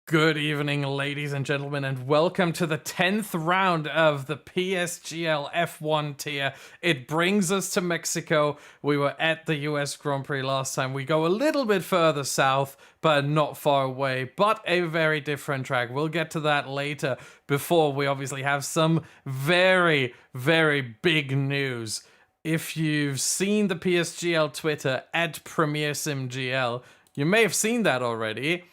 Good evening, ladies and gentlemen, and welcome to the 10th round of the PSGL F1 tier. It brings us to Mexico. We were at the US Grand Prix last time. We go a little bit further south, but not far away, but a very different track. We'll get to that later, before we obviously have some very, very big news. If you've seen the PSGL Twitter at PremierSimGL, you may have seen that already.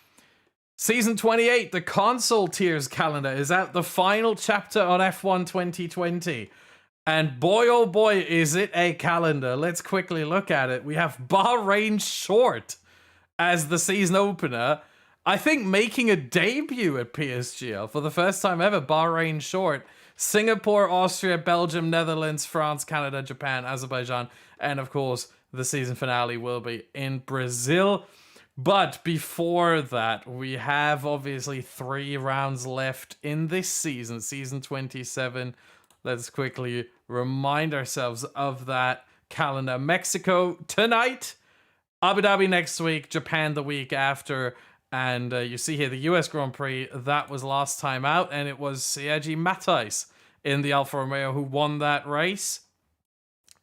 Season 28, the console tiers calendar, is out. The final chapter on F1 2020. And boy, oh boy, is it a calendar. Let's quickly look at it. We have Bahrain Short as the season opener. I think making a debut at PSGL for the first time ever. Bahrain Short. Singapore, Austria, Belgium, Netherlands, France, Canada, Japan, Azerbaijan. And of course, the season finale will be in Brazil. But before that, we have obviously 3 rounds left in this season, season 27. Let's quickly remind ourselves of that calendar. Mexico tonight, Abu Dhabi next week, Japan the week after. And you see here the US Grand Prix, that was last time out, and it was Sergi Matais in the Alfa Romeo who won that race.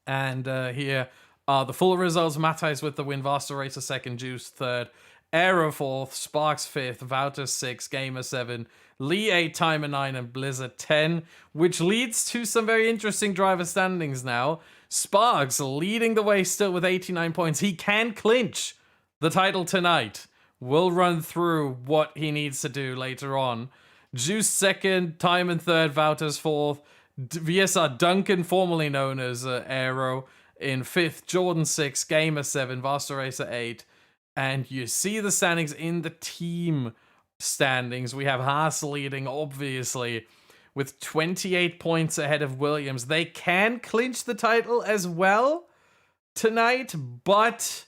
And here the full results: Matais with the win, Vaster Racer second, Juice third, Aero fourth, Sparks fifth, Wouter 6, Gamer 7, Lee 8, Timer 9, and Blizzard 10, which leads to some very interesting driver standings now. Sparks leading the way still with 89 points. He can clinch the title tonight. We'll run through what he needs to do later on. Juice second, Timer third, Wouter's fourth, VSR Duncan, formerly known as Aero, in 5th, Jordan 6, Gamer 7, Vaster Racer 8. And you see the standings in the team standings. We have Haas leading, obviously, with 28 points ahead of Williams. They can clinch the title as well tonight, but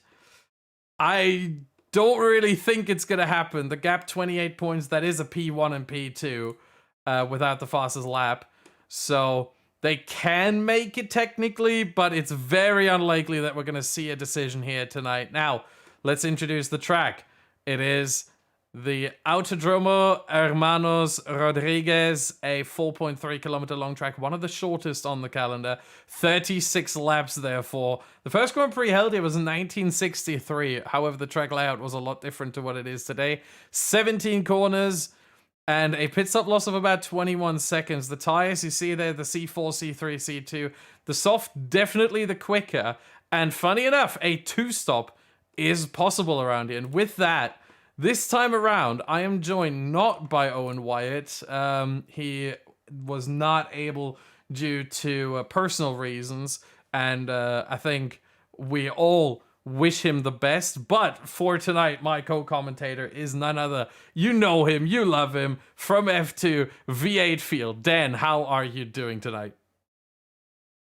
I don't really think it's going to happen. The gap, 28 points, that is a P1 and P2 without the fastest lap. So they can make it technically, but it's very unlikely that we're going to see a decision here tonight. Now, let's introduce the track. It is the Autodromo Hermanos Rodriguez, a 4.3 kilometer long track, one of the shortest on the calendar. 36 laps, therefore. The first Grand Prix held here was in 1963. However, the track layout was a lot different to what it is today. 17 corners and a pit stop loss of about 21 seconds. The tires you see there, the C4, C3, C2. The soft, definitely the quicker. And funny enough, a 2-stop is possible around here. And with that, this time around, I am joined not by Owen Wyatt. He was not able due to personal reasons. And I think we all wish him the best. But for tonight, my co-commentator is none other. You know him, you love him, from F2 V8 Field. Dan, how are you doing tonight?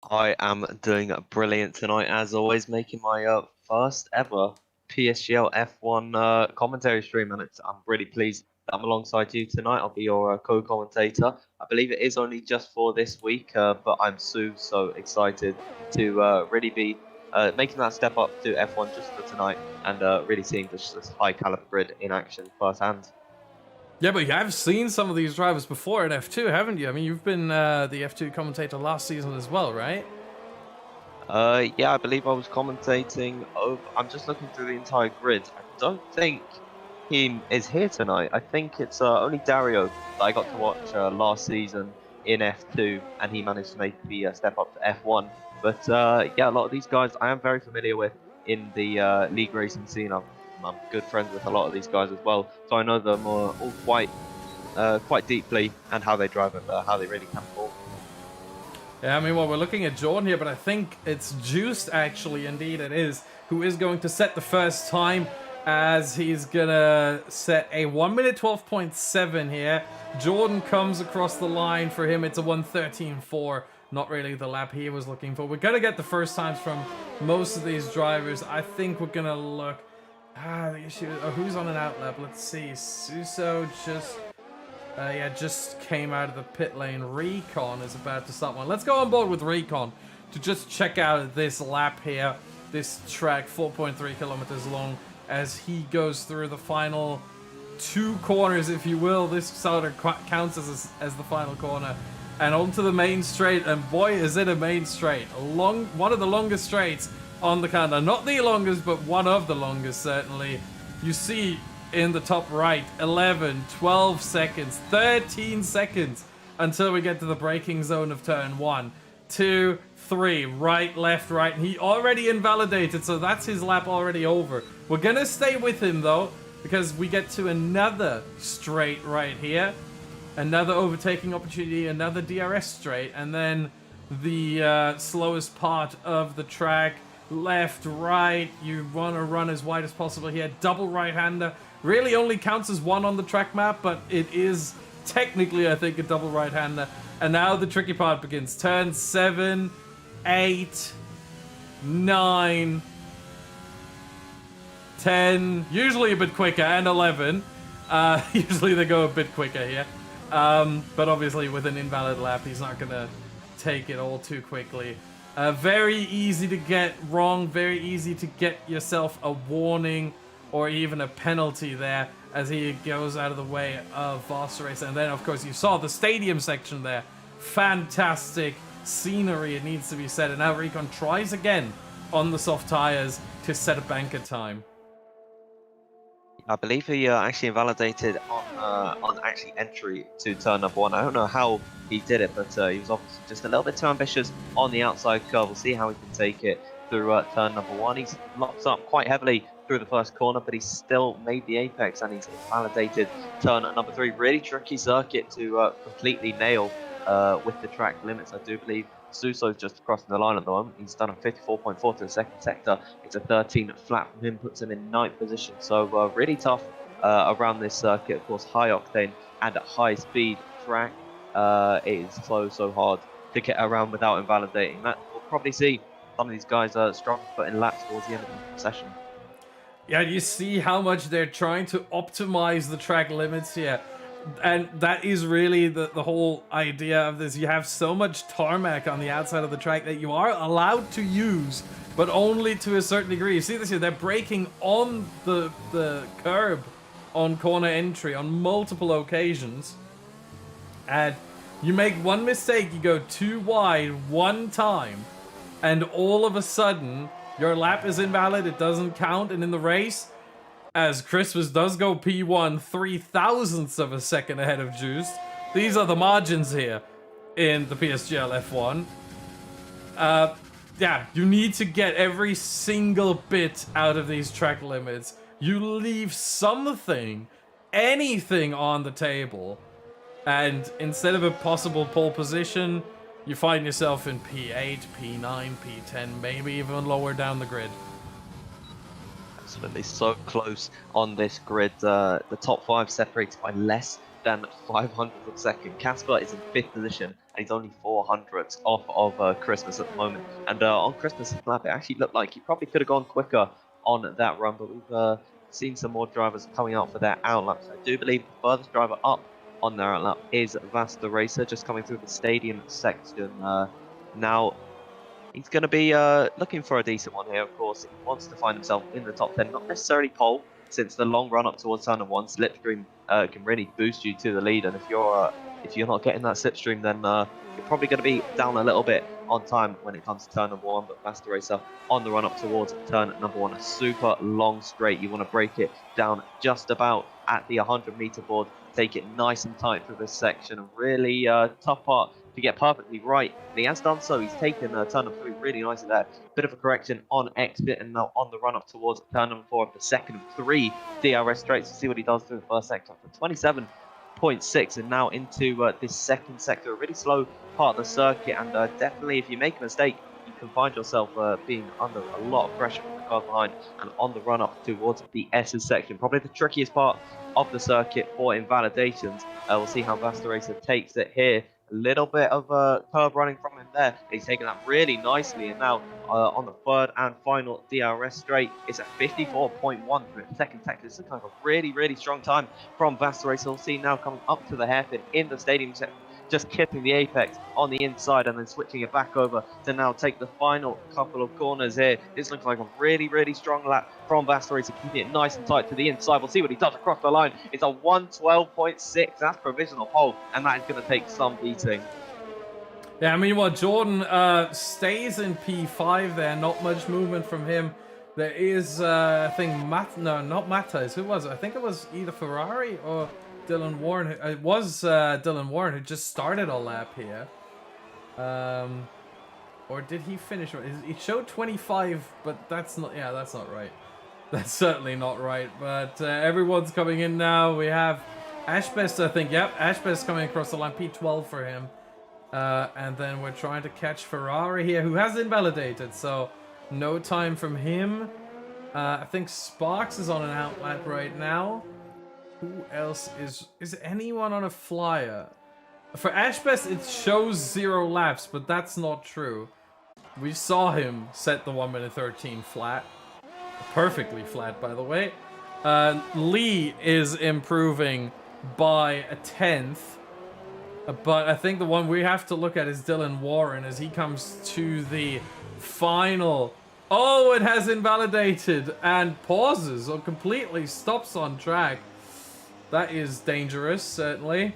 I am doing brilliant tonight, as always, making my first ever PSGL F1 commentary stream, and I'm really pleased that I'm alongside you tonight. I'll be your co-commentator. I believe it is only just for this week, but I'm so excited to really be making that step up to F1 just for tonight, and really seeing this high caliber grid in action firsthand. Yeah, but you have seen some of these drivers before in F2, haven't you? I mean, you've been the F2 commentator last season as well, right? Yeah, I believe I was commentating over. I'm just looking through the entire grid. I don't think he is here tonight. I think it's only Dario that I got to watch last season in F2, and he managed to make the step up to F1. But yeah, a lot of these guys I am very familiar with in the league racing scene. I'm good friends with a lot of these guys as well, so I know them all quite deeply, and how they drive and how they really can perform. Yeah, I mean, well, we're looking at Jordan here, but I think it's Juiced, actually, indeed it is, who is going to set the first time, as he's gonna set a 1 minute 12.7 here. Jordan comes across the line. For him, it's a 1:13.4. Not really the lap he was looking for. We're gonna get the first times from most of these drivers. I think we're gonna look The issue is, who's on an out lap? Let's see. Suso just came out of the pit lane. Recon is about to start one. Let's go on board with Recon to just check out this lap here. This track, 4.3 kilometers long, as he goes through the final 2 corners, if you will. This sort of counts as the final corner. And onto the main straight, and boy, is it a main straight. One of the longest straights on the calendar. Not the longest, but one of the longest, certainly. You see in the top right, 11, 12 seconds, 13 seconds until we get to the braking zone of turn 1, 2, 3, right, left, right. And he already invalidated, so that's his lap already over. We're going to stay with him, though, because we get to another straight right here. Another overtaking opportunity, another DRS straight, and then the slowest part of the track. Left, right, you want to run as wide as possible here. Double right-hander. Really only counts as one on the track map, but it is technically, I think, a double right-hander. And now the tricky part begins. Turn 7, 8, 9, 10, usually a bit quicker, and 11. Usually they go a bit quicker here. But obviously with an invalid lap, he's not going to take it all too quickly. Very easy to get wrong, very easy to get yourself a warning or even a penalty there as he goes out of the way of Master Racer. And then, of course, you saw the stadium section there. Fantastic scenery, it needs to be said. And now Recon tries again on the soft tires to set a banker time. I believe he actually invalidated on actually entry to turn number 1. I don't know how he did it, but he was obviously just a little bit too ambitious on the outside curve. We'll see how he can take it through turn number 1. He's locked up quite heavily through the first corner, but he's still made the apex, and he's invalidated turn number 3. Really tricky circuit to completely nail with the track limits. I do believe Suso's just crossing the line at the moment. He's done a 54.4 to the second sector. It's a 13 flat from him, puts him in 9th position. So really tough around this circuit. Of course, high octane and a high speed track. It is so hard to get around without invalidating. That we'll probably see some of these guys struggle to put in laps towards the end of the session. Yeah, you see how much they're trying to optimize the track limits here. And that is really the whole idea of this. You have so much tarmac on the outside of the track that you are allowed to use, but only to a certain degree. You see this here, they're braking on the curb on corner entry on multiple occasions. And you make one mistake, you go too wide one time, and all of a sudden, your lap is invalid, it doesn't count, and in the race, as Christmas does go P1 3/1000ths of a second ahead of Juiced. These are the margins here in the PSGL F1. Yeah, you need to get every single bit out of these track limits. You leave something, anything on the table, and instead of a possible pole position, you find yourself in P8, P9, P10, maybe even lower down the grid. Absolutely so close on this grid. The top 5 separated by less than 500th of a second. Casper is in 5th position, and he's only 400ths off of Christmas at the moment. And on Christmas' lap, it actually looked like he probably could have gone quicker on that run, but we've seen some more drivers coming out for their outlaps. I do believe the furthest driver up on their outlap is Vasta Racer, just coming through the stadium section now. He's going to be looking for a decent one here, of course. He wants to find himself in the top 10, not necessarily pole, since the long run up towards turn 1 slipstream can really boost you to the lead. And if you're not getting that slipstream, then you're probably going to be down a little bit on time when it comes to turn 1. But Vasta Racer on the run up towards turn 1, a super long straight. You want to break it down just about at the 100-meter board. Take it nice and tight through this section. A really tough part to get perfectly right, and he has done so. He's taken turn number 3 really nicely there. Bit of a correction on exit, and now on the run up towards turn number 4 of the second of 3 DRS straights. To see what he does through the first sector for 27.6, and now into this second sector, a really slow part of the circuit. And definitely, if you make a mistake, you can find yourself being under a lot of pressure from the cars behind. And on the run up towards the S's section, probably the trickiest part of the circuit for invalidations. We'll see how Vasta Racer takes it here. A little bit of a curb running from him there. He's taken that really nicely, and now on the third and final DRS straight, it's a 54.1 for the second sector. This is kind of a really, really strong time from Vasteray. So we'll see now coming up to the hairpin in the stadium sector, just kipping the apex on the inside and then switching it back over to now take the final couple of corners here. This looks like a really, really strong lap from Vasteray to keep it nice and tight to the inside. We'll see what he does across the line. It's a 112.6. That's provisional pole, and that is going to take some beating. Yeah, I mean, well, Jordan stays in P5 there. Not much movement from him. There is, I think, not Matthias. Who was it? I think it was either Ferrari or Dylan Warren. It was Dylan Warren who just started a lap here. Or did he finish? He showed 25, but that's not. Yeah, that's not right. That's certainly not right. But everyone's coming in now. We have Ashbest, I think. Yep, Ashbest coming across the line. P12 for him. And then we're trying to catch Ferrari here, who has invalidated. So no time from him. I think Sparks is on an outlet right now. Who else is anyone on a flyer? For Ashbest, it shows 0 laps, but that's not true. We saw him set the 1 minute 13 flat. Perfectly flat, by the way. Lee is improving by a 10th. But I think the one we have to look at is Dylan Warren as he comes to the final. Oh, it has invalidated and pauses or completely stops on track. That is dangerous, certainly.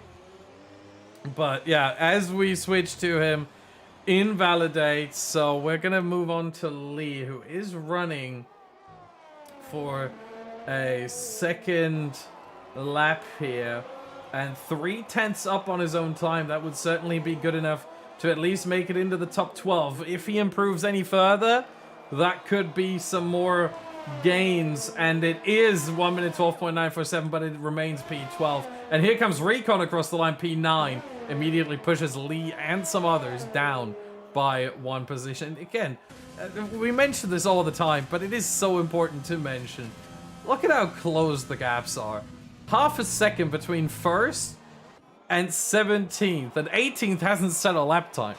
But yeah, as we switch to him, invalidates. So we're going to move on to Lee, who is running for a second lap here. And 3/10 up on his own time. That would certainly be good enough to at least make it into the top 12. If he improves any further, that could be some more gains. And it is 1 minute 12.947, but it remains P12. And here comes Recon across the line, P9. Immediately pushes Lee and some others down by 1 position. Again, we mention this all the time, but it is so important to mention. Look at how close the gaps are. Half a second between 1st and 17th, and 18th hasn't set a lap time.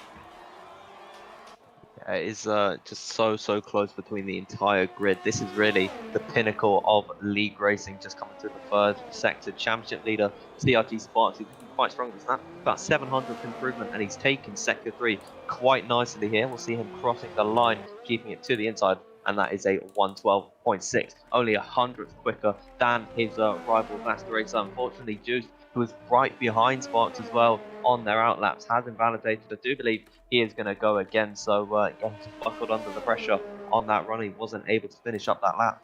Yeah, it is just so close between the entire grid. This is really the pinnacle of league racing, just coming through the third sector. Championship leader CRG Sparks, who's quite strong as that. About 700th improvement, and he's taken sector 3 quite nicely here. We'll see him crossing the line, keeping it to the inside. And that is a 112.6, only 100th quicker than his rival Vasteray. So unfortunately, Juice, who was right behind Sparks as well on their outlaps, has invalidated. I do believe he is going to go again. So yeah, he's buckled under the pressure on that run. He wasn't able to finish up that lap.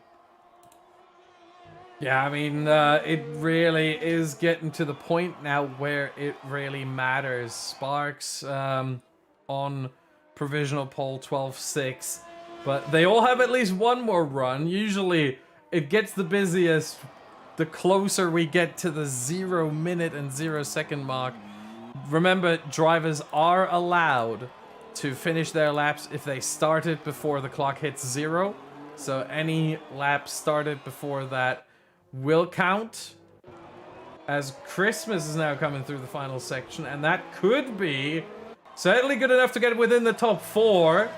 Yeah, I mean, it really is getting to the point now where it really matters. Sparks on provisional pole 12.6. But they all have at least one more run. Usually, it gets the busiest the closer we get to the 0 minute and 0 second mark. Remember, drivers are allowed to finish their laps if they started before the clock hits 0. So any lap started before that will count. As Christmas is now coming through the final section, and that could be certainly good enough to get within the top 4.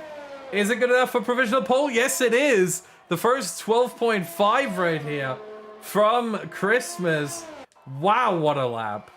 Is it good enough for provisional pole? Yes, it is. The first 12.5 right here from Christmas. Wow, what a lap.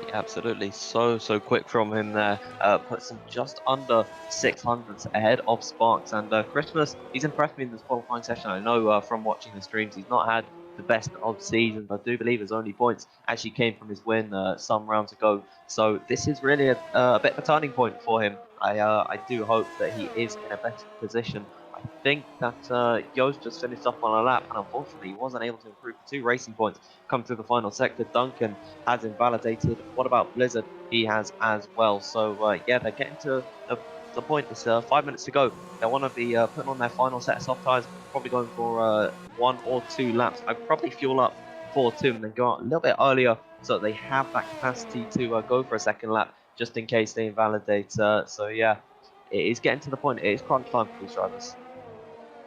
Yeah, absolutely. So quick from him there. Puts him just under 600s ahead of Sparks. And Christmas, he's impressed me in this qualifying session. I know from watching the streams, he's not had the best of seasons. I do believe his only points actually came from his win some rounds ago. So this is really a bit of a turning point for him. I do hope that he is in a better position. I think that Yost just finished up on a lap, and unfortunately he wasn't able to improve 2 racing points come through the final sector. Duncan has invalidated. What about Blizzard? He has as well. So yeah, they're getting to the point. It's 5 minutes to go. They want to be putting on their final set of soft tyres, probably going for 1 or 2 laps. I'd probably fuel up for 2 and then go out a little bit earlier so that they have that capacity to go for a second lap, just in case they invalidate. So yeah, it is getting to the point. It is crunch time for these drivers.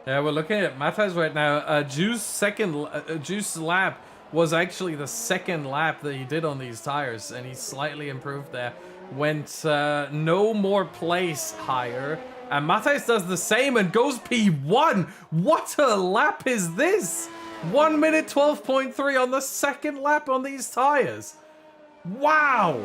Yeah, we're looking at Matthias right now. Juice lap was actually the second lap that he did on these tires, and he slightly improved there. Went no more place higher, and Matthijs does the same and goes P1. What a lap is this? 1 minute 12.3 on the second lap on these tires. Wow.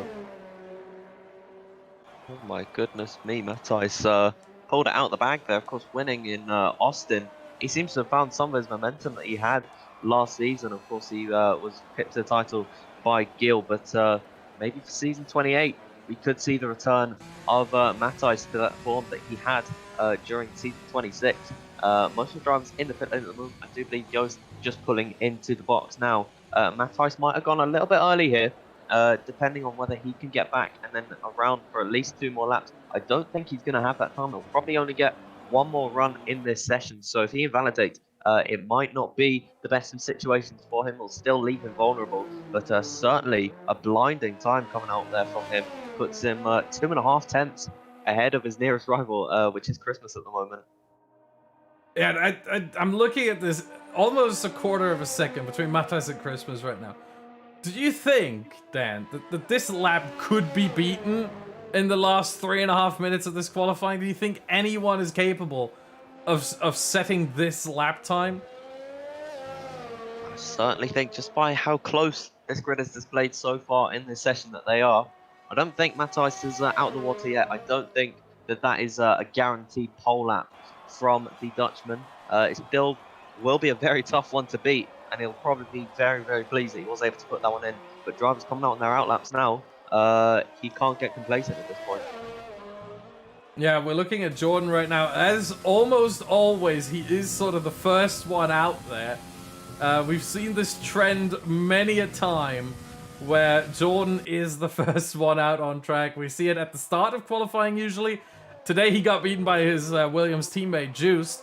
Oh my goodness me, Matthijs pulled it out the bag there, of course, winning in Austin. He seems to have found some of his momentum that he had last season. Of course, he was picked to the title by Gil, but maybe for season 28, we could see the return of Matthijs to that form that he had during season 26. Most of the drivers in the pit lane at the moment, I do believe Yost just pulling into the box now. Matthijs might have gone a little bit early here, depending on whether he can get back and then around for at least 2 more laps. I don't think he's going to have that time. He'll probably only get 1 more run in this session. So if he invalidates, it might not be the best of situations for him. It'll still leave him vulnerable, but certainly a blinding time coming out there from him. Puts him 2.5 tenths ahead of his nearest rival, which is Christmas at the moment. Yeah, I'm looking at this almost a quarter of a second between Matthijs and Christmas right now. Do you think, Dan, that this lap could be beaten in the last 3.5 minutes of this qualifying? Do you think anyone is capable of setting this lap time? I certainly think, just by how close this grid has displayed so far in this session, that they are. I don't think Matthijs is out of the water yet. I don't think that is a guaranteed pole lap from the Dutchman. It still will be a very tough one to beat, and he'll probably be very, very pleased that he was able to put that one in. But drivers coming out on their outlaps now, he can't get complacent at this point. Yeah, we're looking at Jordan right now. As almost always, he is sort of the first one out there. We've seen this trend many a time where Jordan is the first one out on track. We see it at the start of qualifying usually. Today he got beaten by his Williams teammate Juice,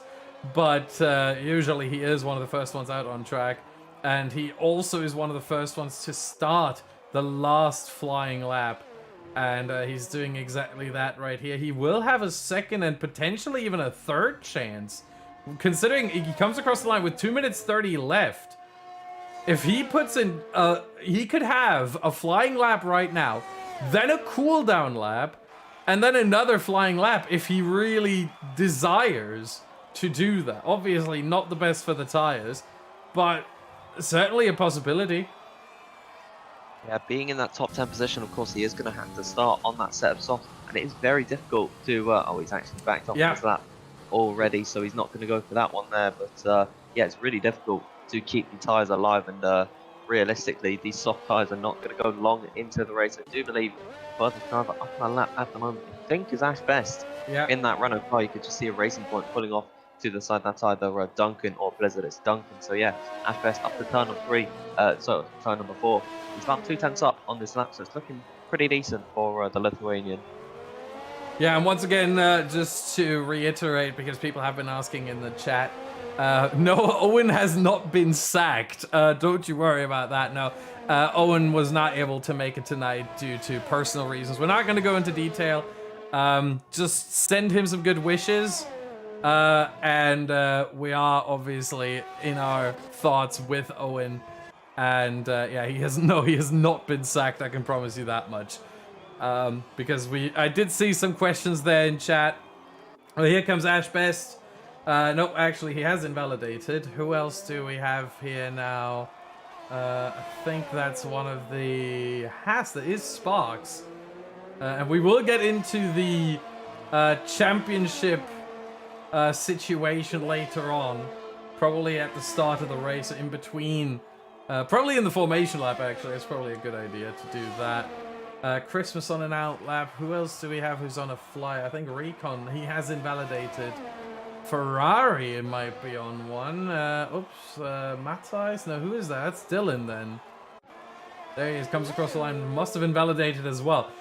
but usually he is one of the first ones out on track. And he also is one of the first ones to start the last flying lap. And he's doing exactly that right here. He will have a second and potentially even a third chance, considering he comes across the line with 2 minutes 30 left. If he puts in, he could have a flying lap right now, then a cool down lap, and then another flying lap if he really desires to do that. Obviously not the best for the tires, but certainly a possibility. Yeah, being in that top 10 position, of course, he is going to have to start on that set of softs, and it is very difficult to... oh, he's actually backed off his lap already, so he's not going to go for that one there. But yeah, it's really difficult to keep the tyres alive, and realistically, these soft tyres are not going to go long into the race. I do believe furthest driver up on a lap at the moment, I think, is Ash Best. In that Renault car, you could just see a Racing Point pulling off to the side. That's either Duncan or Blizzard. It's Duncan. So yeah, Ash Best up to turn number 3, turn number 4. He's about 2 tenths up on this lap, so it's looking pretty decent for the Lithuanian. Yeah, and once again, just to reiterate, because people have been asking in the chat, no, Owen has not been sacked. Don't you worry about that. No, Owen was not able to make it tonight due to personal reasons. We're not going to go into detail. Just send him some good wishes. And we are obviously in our thoughts with Owen. And yeah, he has not been sacked. I can promise you that much. Because I did see some questions there in chat. Well, here comes Ash Best. No, actually, he has invalidated. Who else do we have here now? I think that's one of the... that is Sparks. And we will get into the championship situation later on. Probably at the start of the race, in between... probably in the formation lap, actually. It's probably a good idea to do that. Christmas on an out lap. Who else do we have who's on a fly? I think Recon. He has invalidated. Ferrari, it might be on one. Matthijs? No, who is that? That's Dylan, then. There he is. Comes across the line. Must have invalidated as well.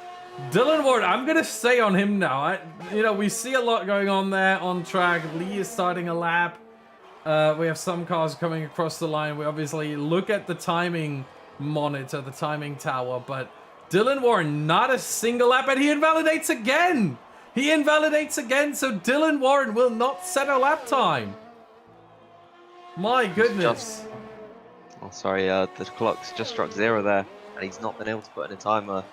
Dylan Ward, I'm going to stay on him now. We see a lot going on there on track. Lee is starting a lap. We have some cars coming across the line. We obviously look at the timing monitor, the timing tower, but Dylan Warren, not a single lap, and he invalidates again. He invalidates again, so Dylan Warren will not set a lap time. My goodness. Oh, sorry, the clock's just struck 0 there, and he's not been able to put in a timer.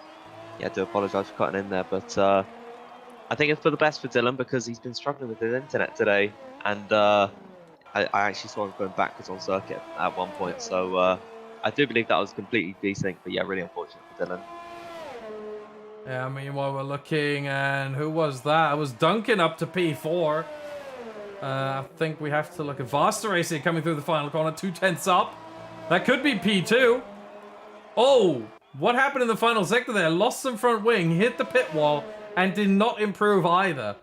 Yeah, I do apologise for cutting in there, but I think it's for the best for Dylan because he's been struggling with his internet today, and I actually saw him going backwards on circuit at one point, so I do believe that was completely desync, but yeah, really unfortunate for Dylan. Yeah, meanwhile we're looking, and who was that? It was Duncan up to P4. I think we have to look at Vasta Racing coming through the final corner, 2/10 up. That could be P2. Oh, what happened in the final sector there? Lost some front wing, hit the pit wall, and did not improve either.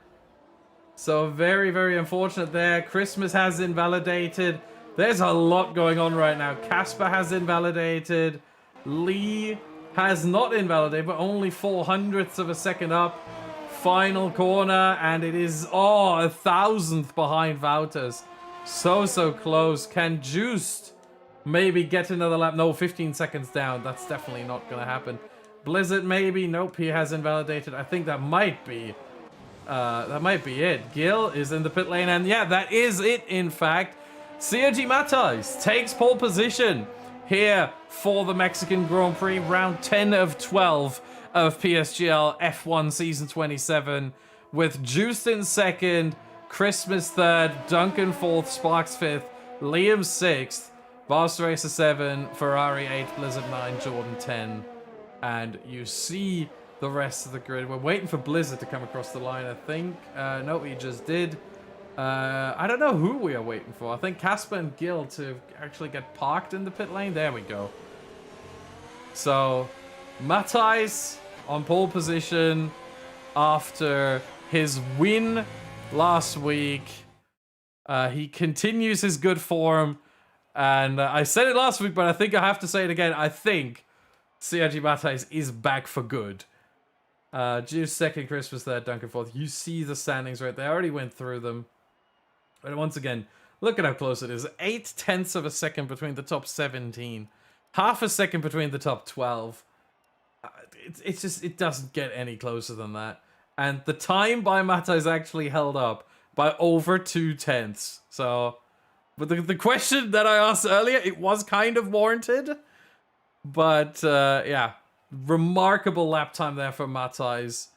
So very, very unfortunate there. Christmas has invalidated. There's a lot going on right now. Casper has invalidated. Lee has not invalidated, but only 0.04 of a second up. Final corner, and it is, a 1,000th behind Wouters. So close. Can Juiced maybe get another lap? No, 15 seconds down. That's definitely not going to happen. Blizzard maybe. Nope, he has invalidated. I think that might be it. Gil is in the pit lane, and yeah, that is it, in fact. Sergi Matais takes pole position here for the Mexican Grand Prix, round 10 of 12 of PSGL F1 Season 27, with Juiced in second, Christmas third, Duncan fourth, Sparks fifth, Liam sixth, Vasta Racer 7, Ferrari 8, Blizzard 9, Jordan 10, and you see the rest of the grid. We're waiting for Blizzard to come across the line, I think. No, he just did. I don't know who we are waiting for. I think Casper and Gil to actually get parked in the pit lane. There we go. So, Matais on pole position after his win last week. He continues his good form. And I said it last week, but I think I have to say it again. I think Sergi Matais is back for good. Juice second, Christmas third, Duncan fourth. You see the standings right there. I already went through them. But once again, look at how close it is. 0.8 of a second between the top 17. Half a second between the top 12. It's just, it doesn't get any closer than that. And the time by Matais actually held up by over 0.2. So, but the question that I asked earlier, it was kind of warranted. But, yeah. Remarkable lap time there for Matais.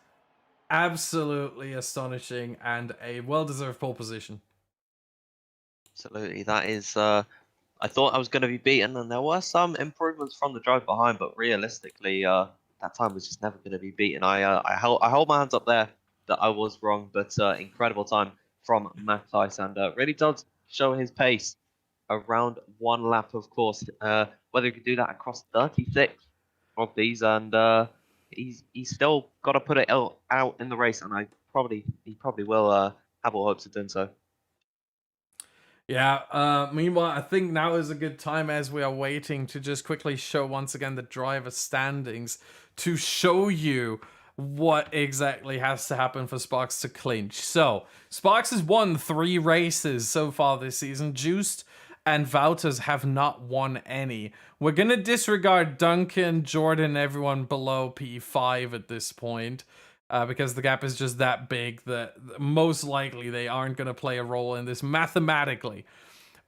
Absolutely astonishing, and a well-deserved pole position. Absolutely, that is. I thought I was going to be beaten, and there were some improvements from the drive behind, but realistically, that time was just never going to be beaten. I hold my hands up there that I was wrong, but incredible time from Matais, and really does show his pace around one lap, of course. Whether he could do that across 36 of these, and he's still got to put it out in the race, and he probably will have all hopes of doing so. Yeah, meanwhile, I think now is a good time as we are waiting to just quickly show once again the driver standings to show you what exactly has to happen for Sparks to clinch. So, Sparks has won 3 races so far this season. Juiced and Wouters have not won any. We're going to disregard Duncan, Jordan, everyone below P5 at this point. Because the gap is just that big that most likely they aren't going to play a role in this mathematically.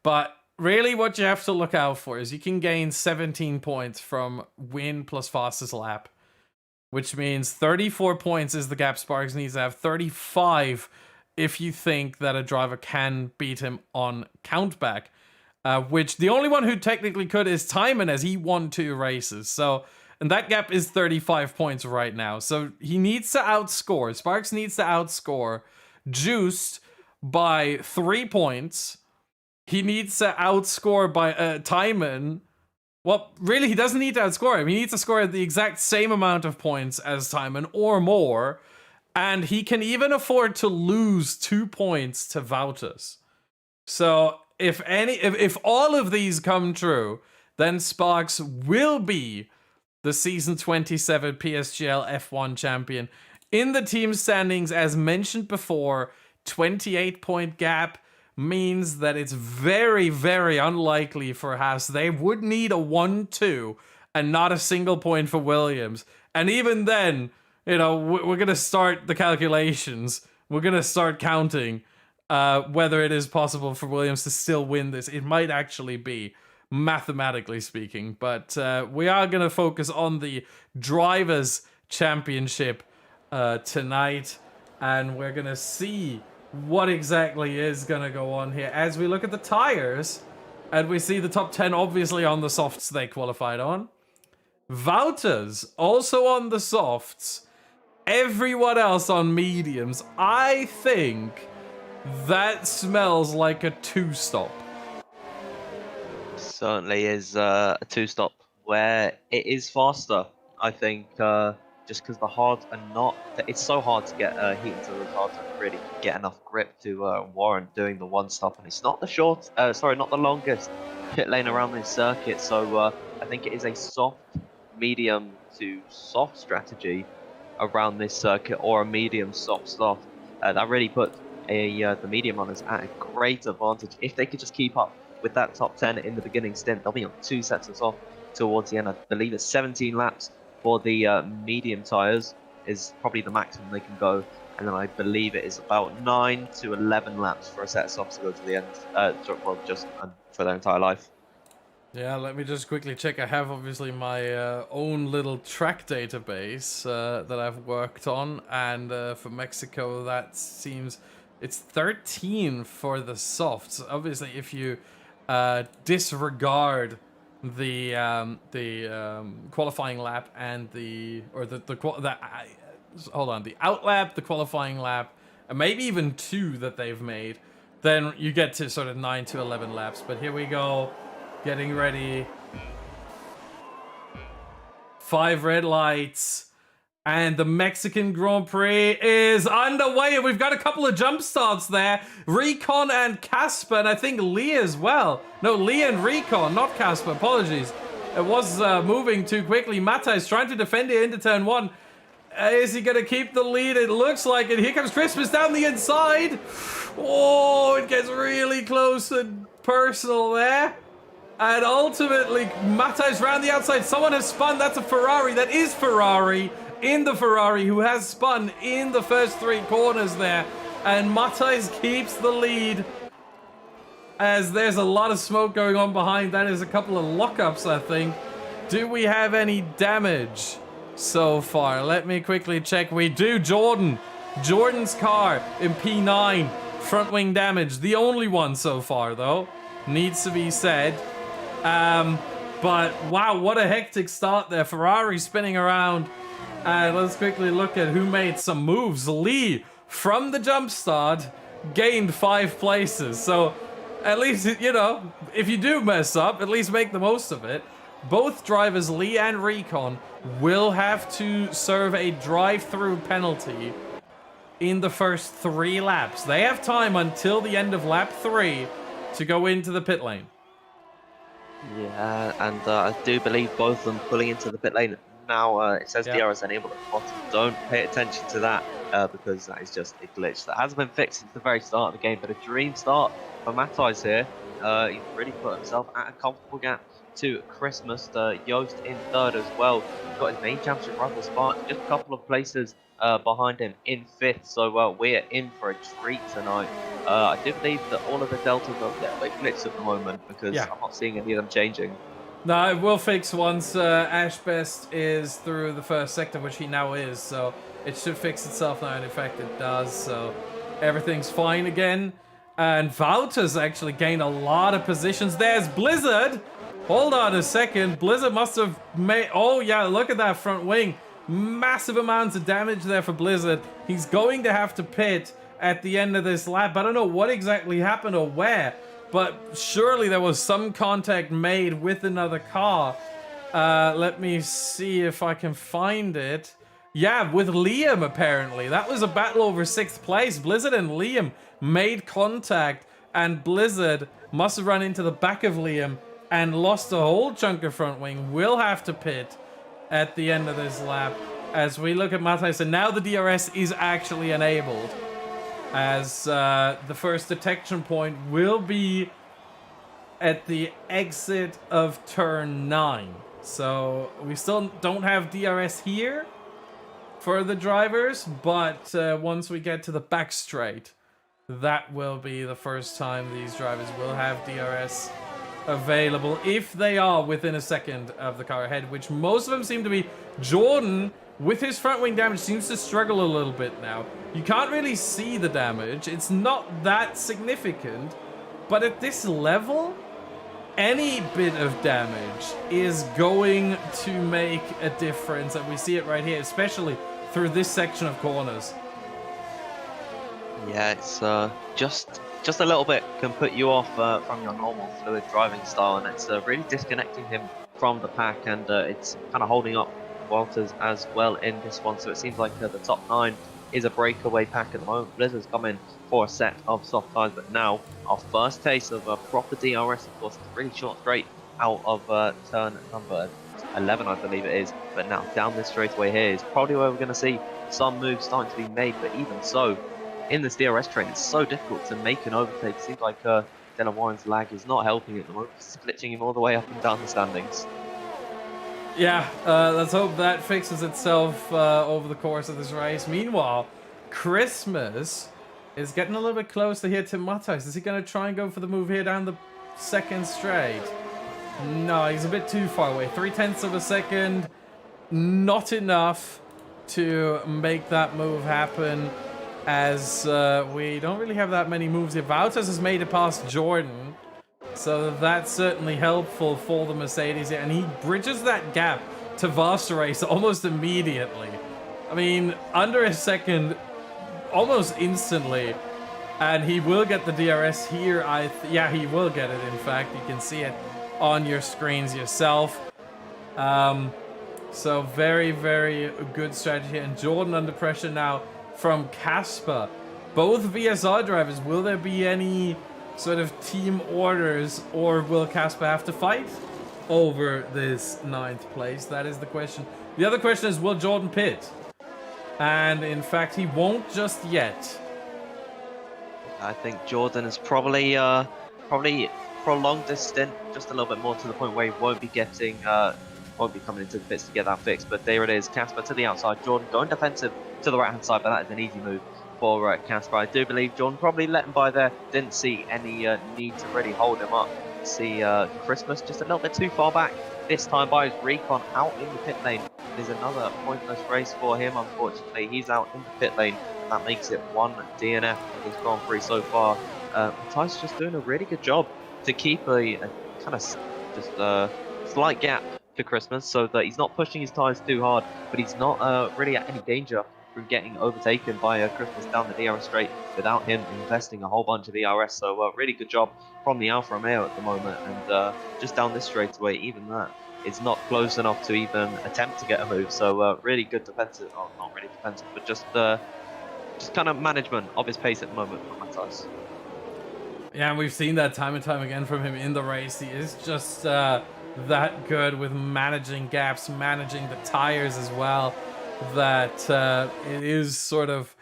But really what you have to look out for is you can gain 17 points from win plus fastest lap, which means 34 points is the gap Sparks needs to have, 35 if you think that a driver can beat him on countback, which the only one who technically could is Timon, as he won 2 races. So, and that gap is 35 points right now. So he needs to outscore. Sparks needs to outscore Juiced by 3 points. He needs to outscore by Timon. Well, really, he doesn't need to outscore him. He needs to score the exact same amount of points as Timon or more. And he can even afford to lose 2 points to Wouters. So if all of these come true, then Sparks will be the Season 27 PSGL F1 champion. In the team standings, as mentioned before, 28-point gap means that it's very, very unlikely for Haas. They would need a 1-2 and not a single point for Williams. And even then, you know, we're going to start the calculations. We're going to start counting whether it is possible for Williams to still win this. It might actually be. mathematically speaking. But we are going to focus on the Drivers' Championship tonight, and we're going to see what exactly is going to go on here as we look at the tires, and we see the top 10 obviously on the softs they qualified on. Wouters also on the softs. Everyone else on mediums. I think that smells like a two-stop. Certainly is a two-stop where it is faster. I think just because the hards are not, it's so hard to get heat into the car to really get enough grip to warrant doing the one stop, and it's not the not the longest pit lane around this circuit. So I think it is a soft, medium to soft strategy around this circuit, or a medium soft stop. That really put the medium runners at a great advantage. If they could just keep up with that top 10 in the beginning stint, they'll be on 2 sets of soft towards the end. I believe it's 17 laps for the medium tires is probably the maximum they can go, and then I believe it is about 9 to 11 laps for a set of softs to go to the end, well, just for their entire life. Yeah, let me just quickly check. I have obviously my own little track database that I've worked on, and for Mexico that seems it's 13 for the softs. Obviously, if you disregard the qualifying lap and the outlap, the qualifying lap, and maybe even 2 that they've made, then you get to sort of 9 to 11 laps. But here we go. Getting ready. 5 red lights. And the Mexican Grand Prix is underway. We've got a couple of jump starts there. Recon and Casper, and I think Lee as well. No, Lee and Recon, not Casper. Apologies. It was moving too quickly. Mata is trying to defend it into turn 1. Is he going to keep the lead? It looks like it. Here comes Christmas down the inside. Oh, it gets really close and personal there. And ultimately, Matthijs round the outside. Someone has spun. That's a Ferrari. That is Ferrari in the Ferrari who has spun in the first 3 corners there. And Matthijs keeps the lead as there's a lot of smoke going on behind. That is a couple of lockups, I think. Do we have any damage so far? Let me quickly check. We do. Jordan's car in P9. Front wing damage. The only one so far, though. Needs to be said. But wow, what a hectic start there. Ferrari spinning around. Let's quickly look at who made some moves. Lee, from the jump start, gained 5 places. So at least, you know, if you do mess up, at least make the most of it. Both drivers, Lee and Recon, will have to serve a drive-through penalty in the first 3 laps. They have time until the end of lap 3 to go into the pit lane. Yeah, and I do believe both of them pulling into the pit lane. Now it says DRS enabled at the bottom. Don't pay attention to that because that is just a glitch that hasn't been fixed since the very start of the game. But a dream start for Matthijs here. He's really put himself at a comfortable gap to Christmas. Joost in 3rd as well. He's got his main championship rival Spark just a couple of places behind him in 5th. So we're in for a treat tonight. I do believe that all of the deltas are a little bit glitched at the moment because I'm not seeing any of them changing. No, it will fix once Ash Best is through the first sector, which he now is. So it should fix itself now, and in fact it does. So everything's fine again. And Wouters actually gained a lot of positions. There's Blizzard. Hold on a second. Blizzard must have made... Oh, yeah, look at that front wing. Massive amounts of damage there for Blizzard. He's going to have to pit at the end of this lap. I don't know what exactly happened or where, but surely there was some contact made with another car. Let me see if I can find it. Yeah, with Liam, apparently. That was a battle over 6th place. Blizzard and Liam made contact, and Blizzard must have run into the back of Liam and lost a whole chunk of front wing. Will have to pit at the end of this lap as we look at Matthijs. And now the DRS is actually enabled, as the first detection point will be at the exit of turn 9. So we still don't have DRS here for the drivers, but once we get to the back straight, that will be the first time these drivers will have DRS. available if they are within a second of the car ahead, which most of them seem to be. Jordan, with his front wing damage, seems to struggle a little bit now. You can't really see the damage. It's not that significant, but at this level, any bit of damage is going to make a difference, and we see it right here, especially through this section of corners. Yeah, it's just a little bit can put you off from your normal fluid driving style, and it's really disconnecting him from the pack, and it's kind of holding up Walters as well in this one. So it seems like the top 9 is a breakaway pack at the moment. Blizzard's come in for a set of soft tyres, but now our first taste of a proper DRS, of course, it's a really short straight out of turn number 11, I believe it is. But now down this straightaway here is probably where we're going to see some moves starting to be made, but even so, in this DRS train, it's so difficult to make an overtake. It seems like Dylan Warren's lag is not helping at the moment. It's glitching him all the way up and down the standings. Yeah, let's hope that fixes itself over the course of this race. Meanwhile, Christmas is getting a little bit closer here to Matthijs. Is he going to try and go for the move here down the second straight? No, he's a bit too far away. 0.3 of a second, not enough to make that move happen, as we don't really have that many moves here. Wouters has made it past Jordan, so that's certainly helpful for the Mercedes here, and he bridges that gap to Vassarace almost immediately. I mean, under a second, almost instantly, and he will get the DRS here. Yeah, he will get it, in fact. You can see it on your screens yourself. So very, very good strategy, and Jordan under pressure now from Casper. Both VSR drivers, will there be any sort of team orders, or will Casper have to fight over this 9th place? That is the question. The other question is, will Jordan pit? And in fact, he won't just yet. I think Jordan has probably prolonged this stint just a little bit more, to the point where he won't be coming into the pits to get that fixed. But there it is, Casper to the outside, Jordan going defensive to the right hand side, but that is an easy move for Casper. I do believe Jordan probably let him by there, didn't see any need to really hold him up. See Christmas just a little bit too far back, this time by his recon out in the pit lane. There's another pointless race for him, unfortunately. He's out in the pit lane. That makes it 1 DNF in his Grand Prix so far. Matthijs just doing a really good job to keep a kind of just slight gap to Christmas, so that he's not pushing his tyres too hard, but he's not really at any danger from getting overtaken by Christmas down the DRS straight without him investing a whole bunch of ERS. So really good job from the Alfa Romeo at the moment, and just down this straightaway, even that is not close enough to even attempt to get a move. So really good defensive, well, not really defensive, but just kind of management of his pace at the moment from Matthijs. Yeah, and we've seen that time and time again from him in the race. He is just that good with managing gaps, managing the tires as well, that it is sort of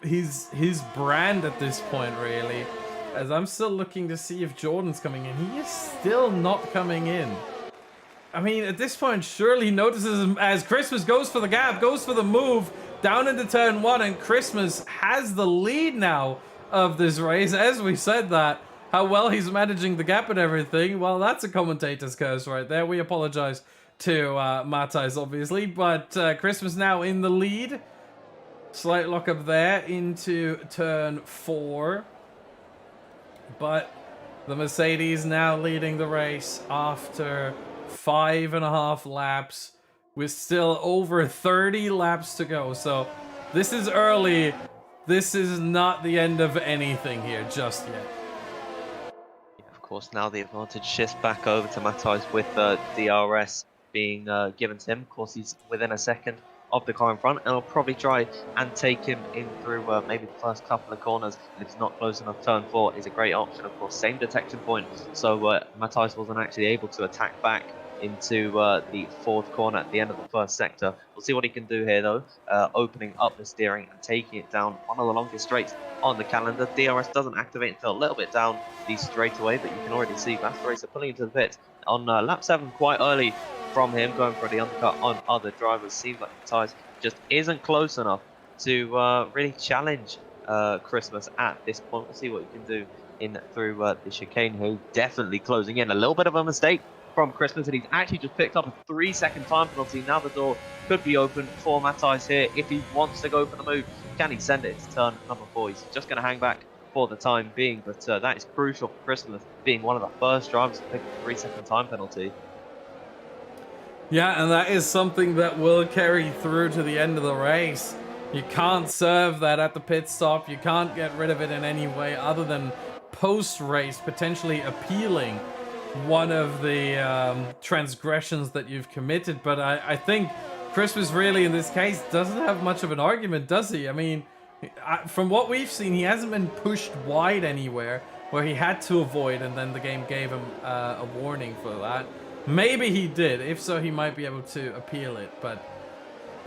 his brand at this point, really. As I'm still looking to see if Jordan's coming in. He is still not coming in. I mean, at this point, surely he notices him as Christmas goes for the gap, goes for the move down into turn 1, and Christmas has the lead now of this race. As we said that, how well he's managing the gap and everything, well, that's a commentator's curse right there. We apologize to Matthijs, obviously, but Christmas now in the lead. Slight lock up there into turn 4. But the Mercedes now leading the race after 5.5 laps, with still over 30 laps to go. So this is early. This is not the end of anything here just yet. Yeah, of course, now the advantage shifts back over to Matthijs with DRS being given to him. Of course, he's within a second of the car in front, and I'll probably try and take him in through maybe the first couple of corners. If it's not close enough, turn 4 is a great option. Of course, same detection point, so Matthijs wasn't actually able to attack back into the 4th corner at the end of the 1st sector. We'll see what he can do here, though, opening up the steering and taking it down one of the longest straights on the calendar. DRS doesn't activate until a little bit down the straightaway, but you can already see Vassaracer pulling into the pit on lap 7 quite early from him, going for the undercut on other drivers. Seems like Matthijs just isn't close enough to really challenge Christmas at this point. We'll see what he can do in through the chicane here. Definitely closing in. A little bit of a mistake from Christmas, and he's actually just picked up a 3-second time penalty. Now the door could be open for Matthijs here if he wants to go for the move. Can he send it to turn number 4? He's just going to hang back for the time being, but that is crucial for Christmas, being one of the first drivers to pick a 3-second time penalty. Yeah, and that is something that will carry through to the end of the race. You can't serve that at the pit stop. You can't get rid of it in any way other than post-race potentially appealing one of the transgressions that you've committed. But I think Christmas really in this case doesn't have much of an argument, does he? I mean, from what we've seen, he hasn't been pushed wide anywhere where he had to avoid, and then the game gave him a warning for that. Maybe he did. If so, he might be able to appeal it. But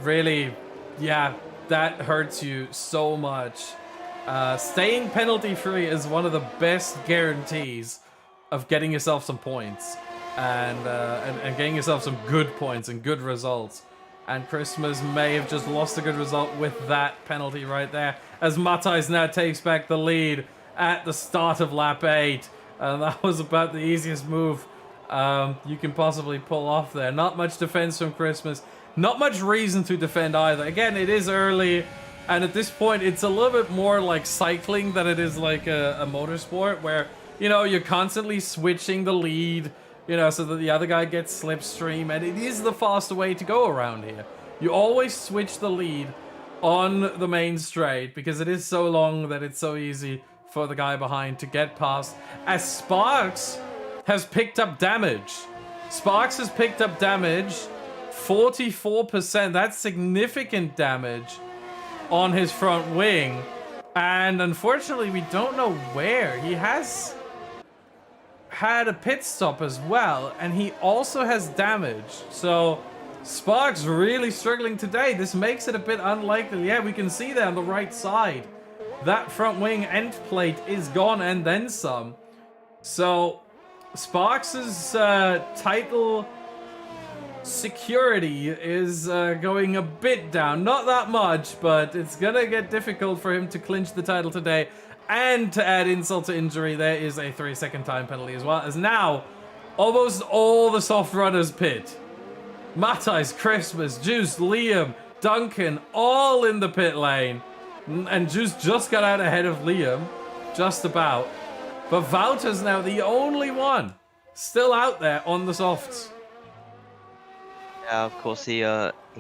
really, yeah, that hurts you so much. Staying penalty-free is one of the best guarantees of getting yourself some points and getting yourself some good points and good results. And Christmas may have just lost a good result with that penalty right there, as Matthijs now takes back the lead at the start of lap 8. And that was about the easiest move you can possibly pull off there. Not much defense from Christmas. Not much reason to defend either. Again, it is early, and at this point, it's a little bit more like cycling than it is like a motorsport, where, you know, you're constantly switching the lead, you know, so that the other guy gets slipstream, and it is the faster way to go around here. You always switch the lead on the main straight, because it is so long that it's so easy for the guy behind to get past, as Sparks has picked up damage. Sparks has picked up damage, 44%. That's significant damage on his front wing. And unfortunately, we don't know where. He has had a pit stop as well, and he also has damage. So Sparks really struggling today. This makes it a bit unlikely. Yeah, we can see there on the right side, that front wing end plate is gone and then some. So Sparks' title security is going a bit down. Not that much, but it's gonna get difficult for him to clinch the title today. And to add insult to injury, there is a 3-second time penalty as well, as now almost all the soft runners pit. Matthijs, Christmas, Juice, Liam, Duncan, all in the pit lane. And Juice just got out ahead of Liam, just about. But Wouter's now the only one still out there on the softs. Yeah, of course, he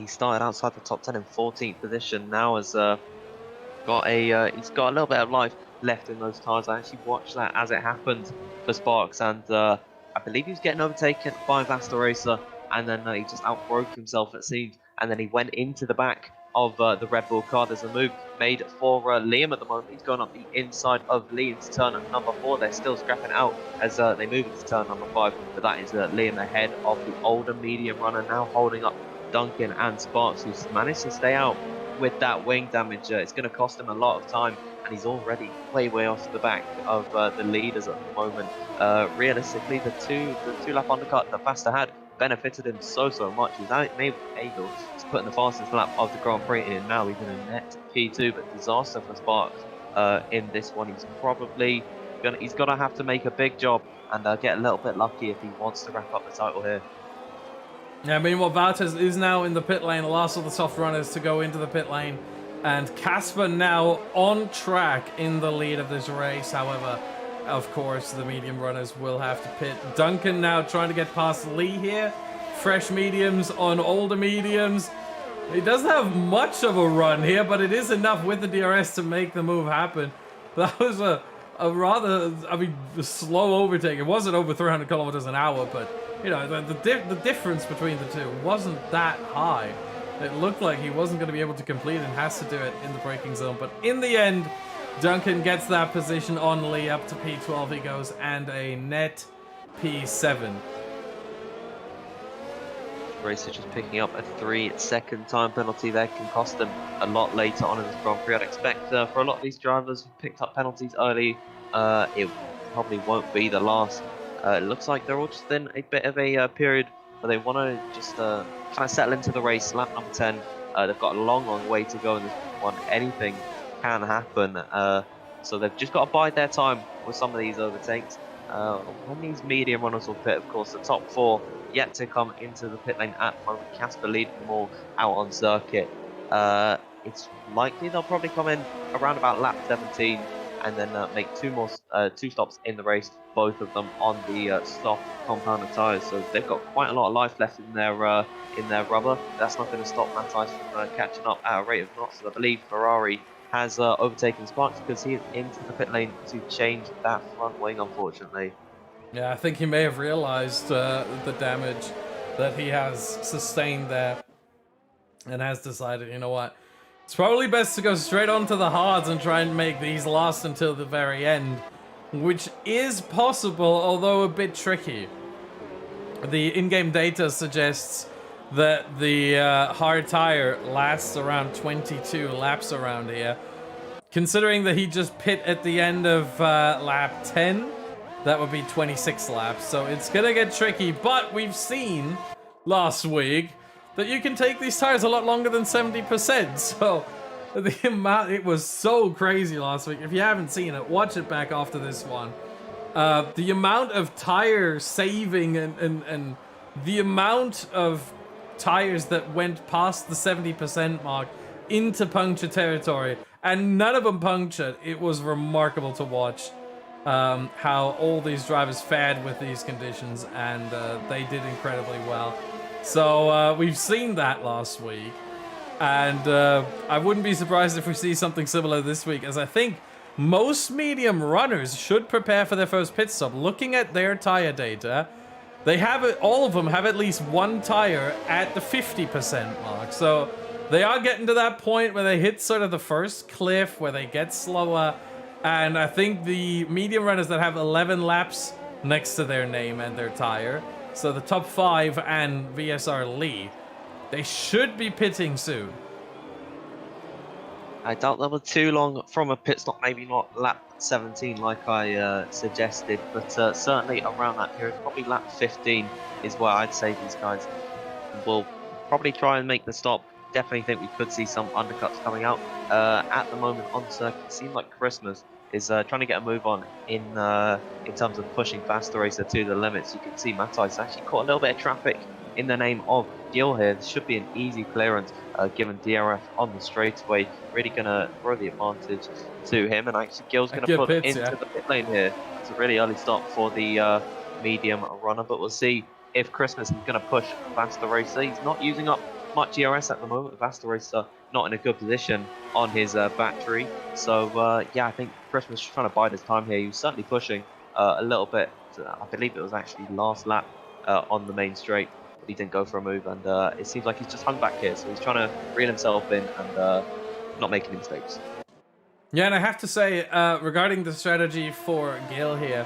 started outside the top 10 in 14th position. Now has got he's got a little bit of life left in those tires. I actually watched that as it happened for Sparks, and I believe he was getting overtaken by Vasta Racer, and then he just outbroke himself, it seemed, and then he went into the back of the Red Bull car. There's a move made for Liam at the moment. He's going up the inside of Lee into turn number 4. They're still scrapping out as they move into turn number 5, but that is Liam ahead of the older medium runner, now holding up Duncan and Sparks, who's managed to stay out with that wing damage. It's going to cost him a lot of time, and he's already way off the back of the leaders at the moment. Realistically, the two lap undercut that Vasta had benefited him so much. He was able to put in the fastest lap of the Grand Prix, and now even a net P2, but disaster for Sparks in this one. He's probably gonna have to make a big job and get a little bit lucky if he wants to wrap up the title here. Yeah, meanwhile, Wouters is now in the pit lane, the last of the soft runners to go into the pit lane, and Casper now on track in the lead of this race. However, of course, the medium runners will have to pit. Duncan now trying to get past Lee here. Fresh mediums on older mediums. He doesn't have much of a run here, but it is enough with the DRS to make the move happen. That was a rather, slow overtake. It wasn't over 300 kilometers an hour, but, you know, the difference between the two wasn't that high. It looked like he wasn't going to be able to complete and has to do it in the braking zone. But in the end, Duncan gets that position on Lee. Up to P12 he goes, and a net P7. Racer just picking up a 3-second time penalty there, can cost them a lot later on in this Grand Prix. I'd expect for a lot of these drivers who picked up penalties early, it probably won't be the last. It looks like they're all just in a bit of a period where they want to just kind of settle into the race. Lap number 10, they've got a long way to go in this one. Anything can happen. So they've just got to bide their time with some of these overtakes. When these medium runners will pit, of course, the top four yet to come into the pit lane at the moment. Casper leading them all out on circuit. It's likely they'll probably come in around about lap 17 and then make two stops in the race, both of them on the soft compounded tyres. So they've got quite a lot of life left in their rubber. That's not going to stop Matthias from catching up at a rate of knots. I believe Ferrari has overtaken Sparks because he is into the pit lane to change that front wing, unfortunately. Yeah, I think he may have realized the damage that he has sustained there and has decided, you know what, it's probably best to go straight onto the hards and try and make these last until the very end, which is possible, although a bit tricky. The in-game data suggests that the hard tire lasts around 22 laps around here. Considering that he just pit at the end of lap 10, that would be 26 laps. So it's gonna get tricky, but we've seen last week that you can take these tires a lot longer than 70%. So the amount, it was so crazy last week. If you haven't seen it, watch it back after this one. The amount of tire saving and the amount of tires that went past the 70% mark into puncture territory, and none of them punctured. It was remarkable to watch how all these drivers fared with these conditions, and they did incredibly well. So we've seen that last week, and I wouldn't be surprised if we see something similar this week, as I think most medium runners should prepare for their first pit stop. Looking at their tire data, they have it, all of them have at least one tire at the 50% mark. So they are getting to that point where they hit sort of the first cliff where they get slower. And I think the medium runners that have 11 laps next to their name and their tire, so the top 5 and VSR Lee, they should be pitting soon. I doubt they'll be too long from a pit stop, maybe not lap 17 like I suggested, but certainly around that period, probably lap 15 is where I'd say these guys will probably try and make the stop. Definitely think we could see some undercuts coming out. At the moment on circuit, it seems like Christmas is trying to get a move on in terms of pushing Faster Racer to the limits. You can see Matthias actually caught a little bit of traffic in the name of Gil here. This should be an easy clearance given DRF on the straightaway. Really going to throw the advantage to him, and actually Gil's going to put into the pit lane here. It's a really early stop for the medium runner, but we'll see if Christmas is going to push Faster Racer. He's not using up much ERS at the moment. Faster Racer not in a good position on his battery. So yeah, I think Christmas is trying to bide his time here. He was certainly pushing a little bit. I believe it was actually last lap on the main straight, but he didn't go for a move, and it seems like he's just hung back here. So he's trying to reel himself in and not make any mistakes. Yeah, and I have to say, regarding the strategy for Gil here,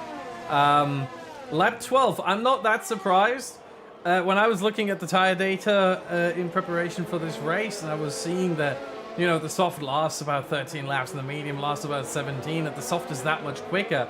lap 12, I'm not that surprised. When I was looking at the tire data in preparation for this race, and I was seeing that, you know, the soft lasts about 13 laps and the medium lasts about 17, and the soft is that much quicker.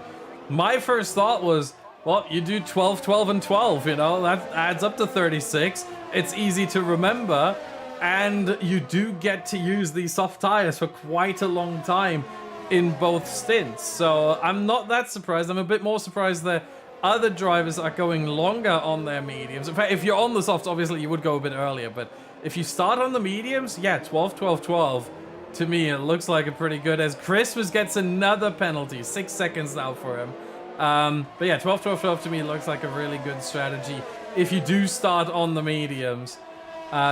My first thought was, well, you do 12, 12, and 12, you know, that adds up to 36. It's easy to remember, and you do get to use these soft tires for quite a long time in both stints. So I'm not that surprised. I'm a bit more surprised that other drivers are going longer on their mediums. In fact, if you're on the softs, obviously you would go a bit earlier, but if you start on the mediums, yeah, 12, 12, 12, to me it looks like a pretty good, as Christmas gets another penalty, 6 seconds now for him. But yeah, 12, 12, 12 to me looks like a really good strategy if you do start on the mediums.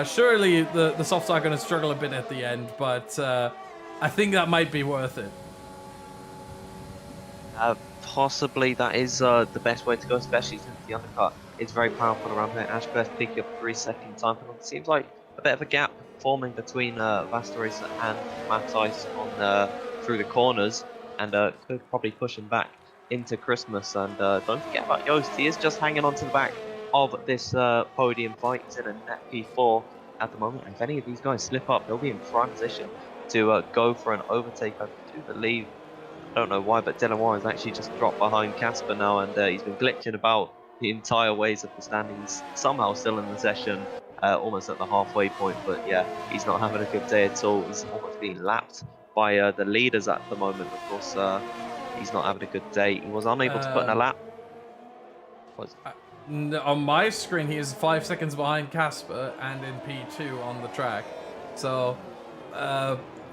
Surely the softs are going to struggle a bit at the end, but I think that might be worth it. Possibly that is the best way to go, especially since the undercut is very powerful around here. Ashbeth picking up 3-second time penalty. Seems like a bit of a gap forming between Faster Racer and Matthias on through the corners, and could probably push him back into Christmas. And don't forget about Yost. He is just hanging on to the back of this podium fight. He's in a net P4 at the moment, and if any of these guys slip up, they'll be in prime position to go for an overtake. I do believe, I don't know why, but Dylan Warren has actually just dropped behind Casper now, and he's been glitching about the entire ways of the standings. Somehow still in the session, almost at the halfway point, but yeah, he's not having a good day at all. He's almost being lapped by the leaders at the moment. Of course, he's not having a good day. He was unable to put in a lap. On my screen, he is 5 seconds behind Casper and in P2 on the track. So,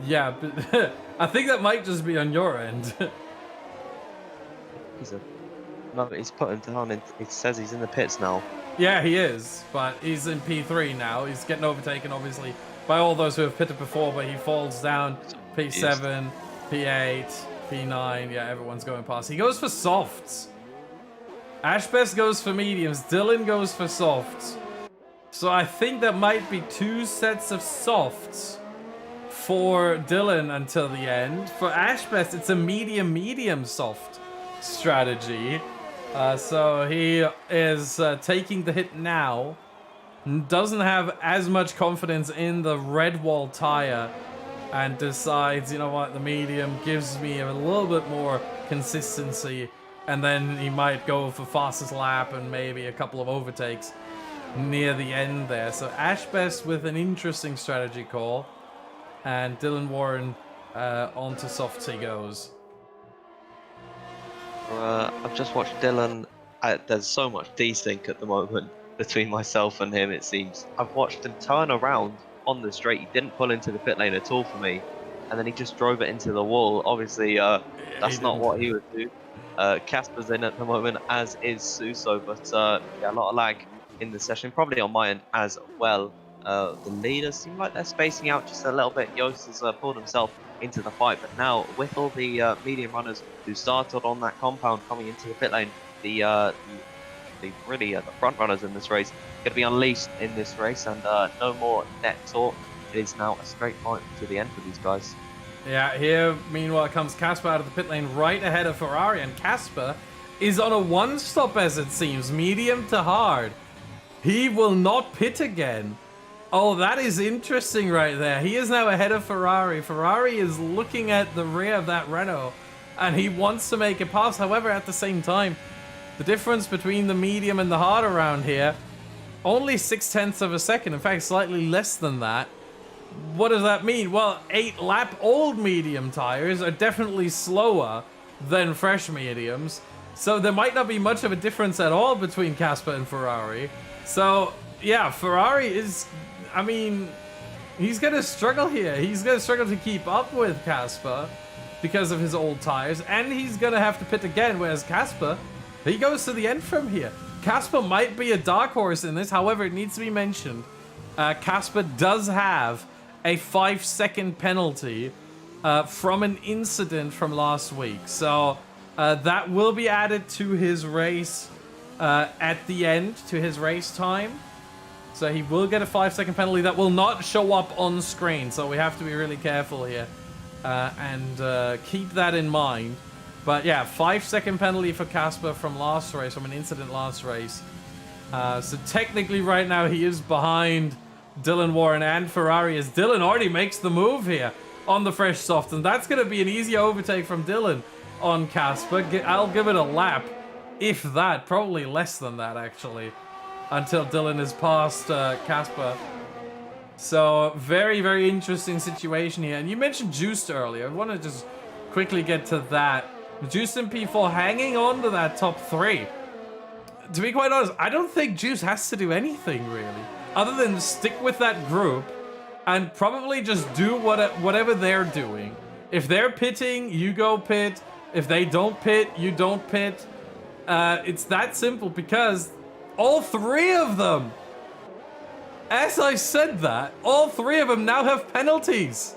yeah, but I think that might just be on your end. No, he's put him down. It says he's in the pits now. Yeah, he is, but he's in P3 now. He's getting overtaken, obviously, by all those who have pitted before, but he falls down. P7, P8, P9. Yeah, everyone's going past. He goes for softs. Ashbest goes for mediums. Dylan goes for softs. So I think that might be 2 sets of softs for Dylan until the end. For Ashbest, it's a medium soft strategy. So he is taking the hit now. Doesn't have as much confidence in the red wall tire and decides, you know what, the medium gives me a little bit more consistency, and then he might go for fastest lap and maybe a couple of overtakes near the end there. So Ashbest with an interesting strategy call, and Dylan Warren onto softs he goes. I've just watched Dylan. There's so much desync at the moment between myself and him, it seems. I've watched him turn around on the straight. He didn't pull into the pit lane at all for me, and then he just drove it into the wall. Obviously, that's not what he would do. Casper's in at the moment, as is Suso, but yeah, a lot of lag in the session, probably on my end as well. The leaders seem like they're spacing out just a little bit. Yost has pulled himself into the fight, but now with all the medium runners who started on that compound coming into the pit lane, the front runners in this race going to be unleashed in this race, and no more net talk. It is now a straight fight to the end for these guys. Yeah, here meanwhile comes Casper out of the pit lane right ahead of Ferrari, and Casper is on a one stop as it seems, medium to hard. He will not pit again. Oh, that is interesting right there. He is now ahead of Ferrari. Ferrari is looking at the rear of that Renault, and he wants to make it pass. However, at the same time, the difference between the medium and the hard around here, only 0.6 of a second. In fact, slightly less than that. What does that mean? Well, 8-lap old medium tires are definitely slower than fresh mediums. So there might not be much of a difference at all between Casper and Ferrari. So, yeah, Ferrari is... I mean, he's going to struggle here. He's going to struggle to keep up with Casper because of his old tires, and he's going to have to pit again, whereas Casper, he goes to the end from here. Casper might be a dark horse in this, however, it needs to be mentioned. Casper does have a 5-second penalty from an incident from last week. So that will be added to his race at the end, to his race time. So he will get a 5-second penalty that will not show up on screen. So we have to be really careful here and keep that in mind. But yeah, 5-second penalty for Casper from last race, from an incident last race. So technically right now he is behind Dylan Warren and Ferrari, as Dylan already makes the move here on the fresh soft. And that's going to be an easy overtake from Dylan on Casper. I'll give it a lap, if that. Probably less than that, actually, until Dylan is past Casper. So very, very interesting situation here. And you mentioned Juiced earlier. I want to just quickly get to that. Juiced and P4 hanging on to that top 3. To be quite honest, I don't think Juice has to do anything, really, other than stick with that group and probably just do whatever they're doing. If they're pitting, you go pit. If they don't pit, you don't pit. It's that simple, because all 3 of them, as I said that, all 3 of them now have penalties.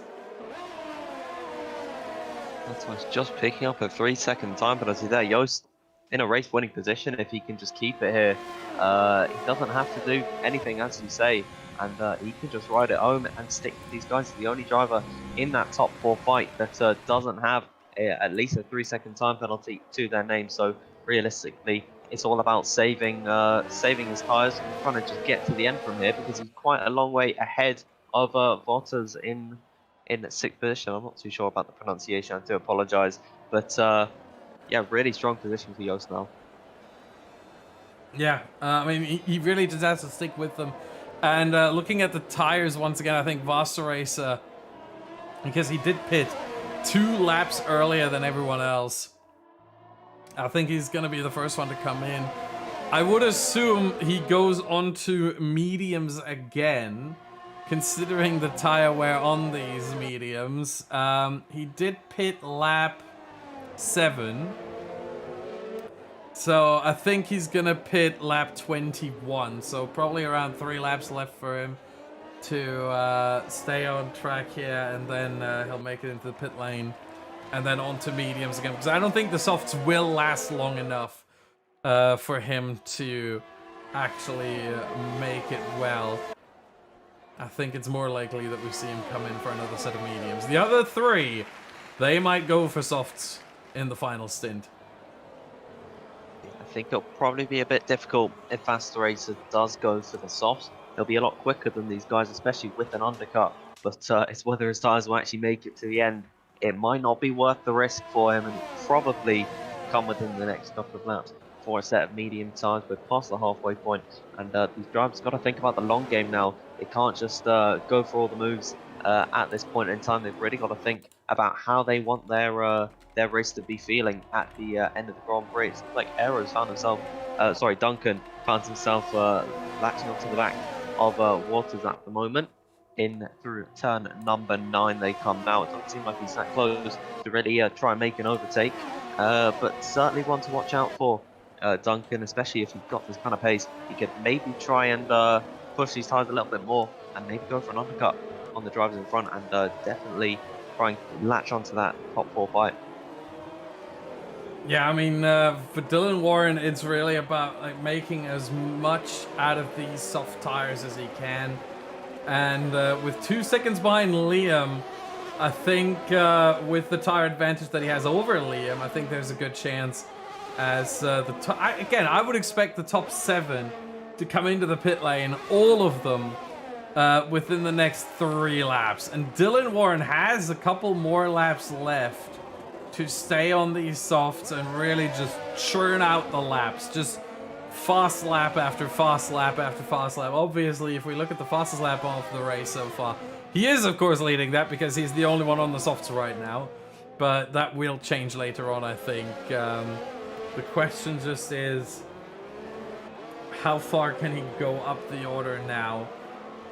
That's why it's just picking up a 3-second time penalty there. Yost in a race-winning position if he can just keep it here. He doesn't have to do anything, as you say, and he can just ride it home and stick with these guys. He's the only driver in that top 4 fight that doesn't have at least a 3-second time penalty to their name. So realistically, it's all about saving his tyres and trying to just get to the end from here, because he's quite a long way ahead of Bottas in 6th position. I'm not too sure about the pronunciation, I do apologise, but yeah, really strong position for Yost now. Yeah, I mean, he really just has to stick with them. And looking at the tires once again, I think Vaster Racer, because he did pit 2 laps earlier than everyone else. I think he's going to be the first one to come in. I would assume he goes onto mediums again, considering the tire wear on these mediums. He did pit lap 7. So I think he's going to pit lap 21. So probably around 3 laps left for him to stay on track here, and then he'll make it into the pit lane and then onto mediums again, because I don't think the softs will last long enough for him to actually make it well. I think it's more likely that we see him come in for another set of mediums. The other 3, they might go for softs in the final stint. I think it'll probably be a bit difficult if Faster Racer does go for the softs. He'll be a lot quicker than these guys, especially with an undercut. But it's whether his tires will actually make it to the end. It might not be worth the risk for him, and probably come within the next couple of laps for a set of medium tires. We're past the halfway point, and these drivers got to think about the long game now. They can't just go for all the moves at this point in time. They've really got to think about how they want their race to be feeling at the end of the Grand Prix. It's like Duncan found himself latching onto the back of Waters at the moment. In through turn number 9 they come now. It doesn't seem like he's that close to really try and make an overtake, but certainly one to watch out for. Duncan, especially if you've got this kind of pace, he could maybe try and push these tires a little bit more and maybe go for an undercut on the drivers in front, and definitely try and latch onto that top 4 fight. Yeah, I mean, for Dylan Warren, it's really about like making as much out of these soft tires as he can. And with 2 seconds behind Liam, I think with the tire advantage that he has over Liam, I think there's a good chance as again, I would expect the top 7 to come into the pit lane, all of them, within the next 3 laps. And Dylan Warren has a couple more laps left to stay on these softs and really just churn out the laps. Just fast lap after fast lap after fast lap. Obviously, if we look at the fastest lap of the race so far, he is, of course, leading that because he's the only one on the softs right now. But that will change later on, I think. The question just is, how far can he go up the order now?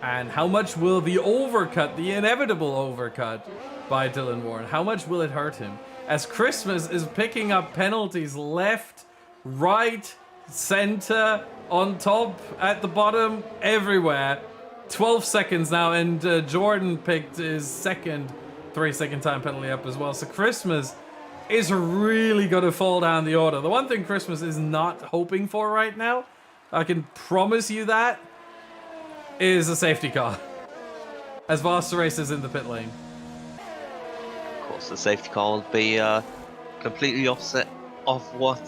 And how much will the overcut, the inevitable overcut by Dylan Warren, how much will it hurt him? As Christmas is picking up penalties left, right, center, on top, at the bottom, everywhere. 12 seconds now, and Jordan picked his second 3-second time penalty up as well. So Christmas is really going to fall down the order. The one thing Christmas is not hoping for right now, I can promise you that, is a safety car. As Vaster races in the pit lane. Of course, the safety car will be completely opposite of what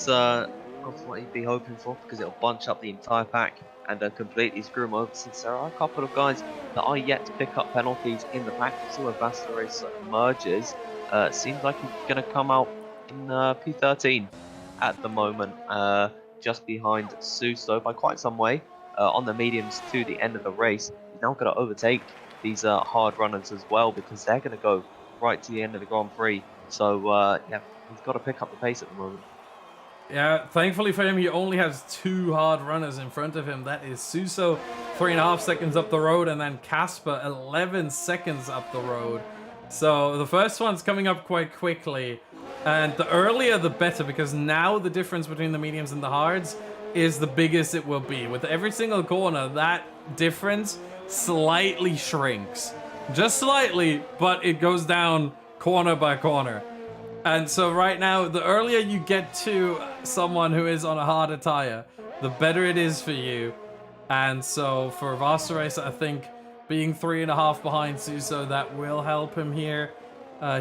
he'd be hoping for, because it'll bunch up the entire pack and completely screw him over, since there are a couple of guys that are yet to pick up penalties in the pack. So when Vaster race emerges, seems like he's going to come out in P13 at the moment, just behind Suso by quite some way on the mediums to the end of the race. He's now going to overtake these hard runners as well, because they're going to go right to the end of the Grand Prix. So yeah, he's got to pick up the pace at the moment. Yeah, thankfully for him, he only has 2 hard runners in front of him. That is Suso, 3.5 seconds up the road, and then Casper, 11 seconds up the road. So the first one's coming up quite quickly, and the earlier the better, because now the difference between the mediums and the hards is the biggest it will be. With every single corner, that difference slightly shrinks. Just slightly, but it goes down corner by corner. And so right now, the earlier you get to someone who is on a harder tire, the better it is for you. And so for Vaster Racer, I think being 3.5 behind Suso, that will help him here.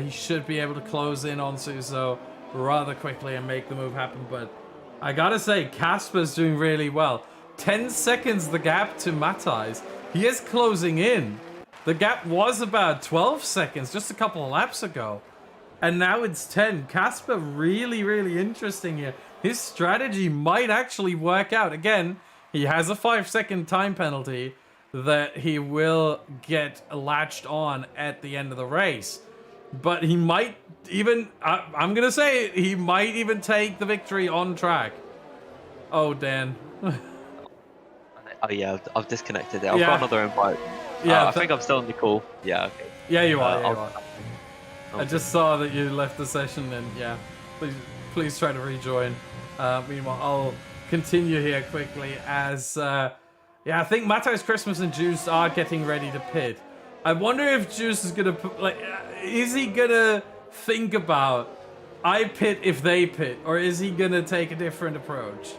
He should be able to close in on Suso rather quickly and make the move happen. But I gotta say, Casper's doing really well. 10 seconds the gap to Matthijs. He is closing in. The gap was about 12 seconds just a couple of laps ago. And now it's 10. Casper really, really interesting here. His strategy might actually work out. Again, he has a 5-second time penalty that he will get latched on at the end of the race. but he might even, I'm going to say, he might even take the victory on track. Oh, Dan. Oh yeah, I've disconnected it. I've Yeah. got another invite. Yeah, I think I'm still on the call. Yeah, okay. Yeah, you are. Yeah, you I'll- are. Okay. I just saw that you left the session, and yeah, please try to rejoin. Meanwhile, I'll continue here quickly as, yeah, I think Matthias Christmas and Juice are getting ready to pit. I wonder if Juice is gonna is he gonna think about I pit if they pit, or is he gonna take a different approach?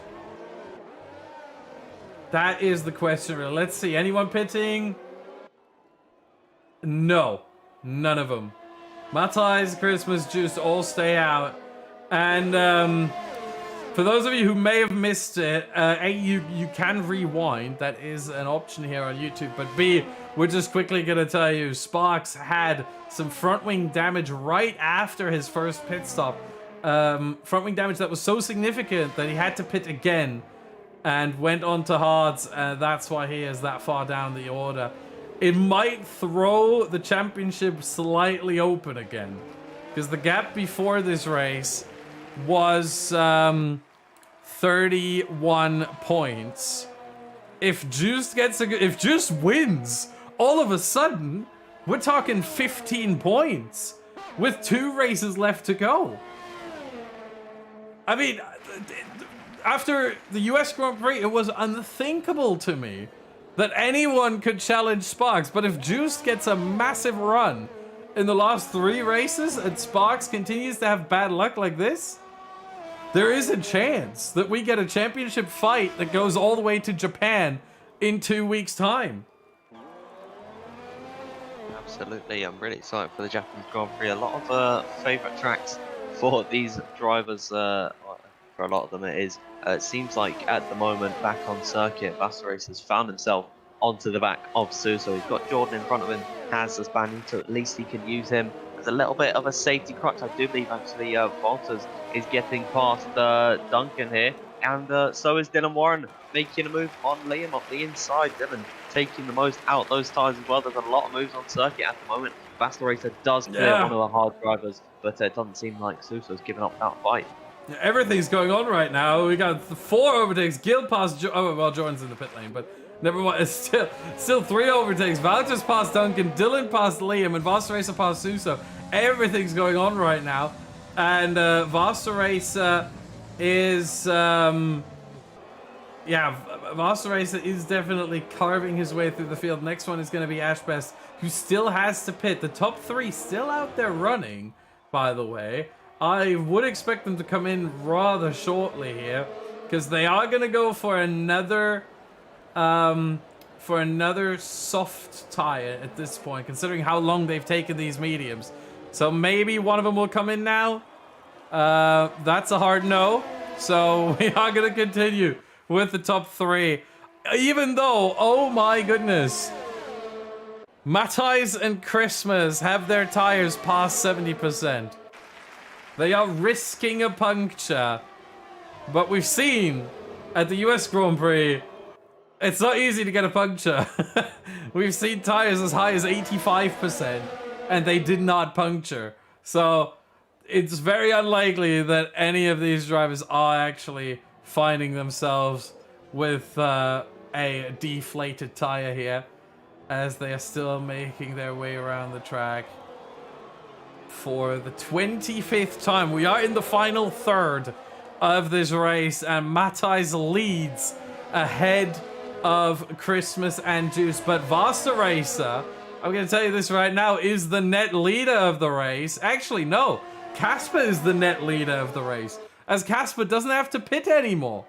That is the question. Really. Let's see. Anyone pitting? No, none of them. Matthias, Christmas, Juice all stay out. And for those of you who may have missed it, A, you can rewind. That is an option here on YouTube. But B, we're just quickly going to tell you, Sparks had some front wing damage right after his first pit stop. Front wing damage that was so significant that he had to pit again and went on to hards. That's why he is that far down the order. It might throw the championship slightly open again, because the gap before this race was 31 points. If Juice wins, all of a sudden we're talking 15 points with 2 races left to go. I mean, after the US Grand Prix, it was unthinkable to me that anyone could challenge Sparks. But if Juice gets a massive run in the last 3 races and Sparks continues to have bad luck like this, there is a chance that we get a championship fight that goes all the way to Japan in 2 weeks' time. Absolutely, I'm really excited for the Japanese Grand Prix. A lot of favourite tracks for these drivers, for a lot of them it is. It seems like at the moment, back on circuit, Vassarace has found himself onto the back of Suso. He's got Jordan in front of him, has the Spaniard, so at least he can use him as a little bit of a safety crutch. I do believe actually Walters is getting past Duncan here, and so is Dylan Warren, making a move on Liam off the inside. Dylan taking the most out those tyres as well. There's a lot of moves on circuit at the moment. Vassaracer does clear one of the hard drivers, but it doesn't seem like Suso's given up that fight. Everything's going on right now. We got 4 overtakes. Gil past oh well, Jordan's in the pit lane, but never mind. It's still 3 overtakes. Valters past Duncan, Dylan past Liam, and Vassaracer past Suso. Everything's going on right now, and Vassaracer is Vassaracer is definitely carving his way through the field. Next one is going to be Ashbest, who still has to pit. The top 3 still out there running, by the way. I would expect them to come in rather shortly here, because they are going to go for another soft tire at this point, considering how long they've taken these mediums. So maybe one of them will come in now. That's a hard no. So we are going to continue with the top 3, even though, oh my goodness, Matthias and Christmas have their tires past 70%. They are risking a puncture. But we've seen at the US Grand Prix, it's not easy to get a puncture. We've seen tires as high as 85%, and they did not puncture. So it's very unlikely that any of these drivers are actually finding themselves with a deflated tire here, as they are still making their way around the track. For the 25th time, we are in the final third of this race, and Matthias leads ahead of Christmas and Juice. But Vassaracer, I'm going to tell you this right now, is the net leader of the race. Actually, no. Casper is the net leader of the race, as Casper doesn't have to pit anymore.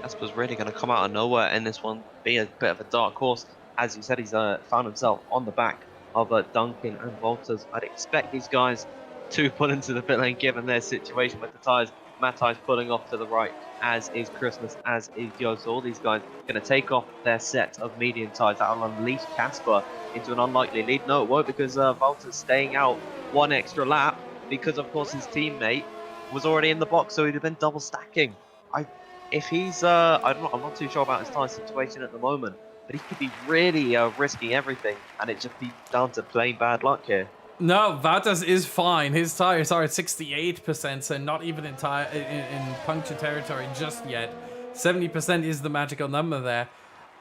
Casper's really going to come out of nowhere in this one, be a bit of a dark horse. As you said, he's found himself on the back of Duncan and Walters. I'd expect these guys to pull into the pit lane given their situation with the tyres. Matthias pulling off to the right, as is Christmas, as is Joe. So all these guys are going to take off their set of medium tyres. That will unleash Casper into an unlikely lead. No, it won't, because Walters staying out one extra lap, because of course his teammate was already in the box, so he'd have been double stacking. If he's I'm not too sure about his tyre situation at the moment, but he could be really risking everything, and it just be down to plain bad luck here. No, Valtas is fine. His tires are at 68%, so not even in puncture territory just yet. 70% is the magical number there.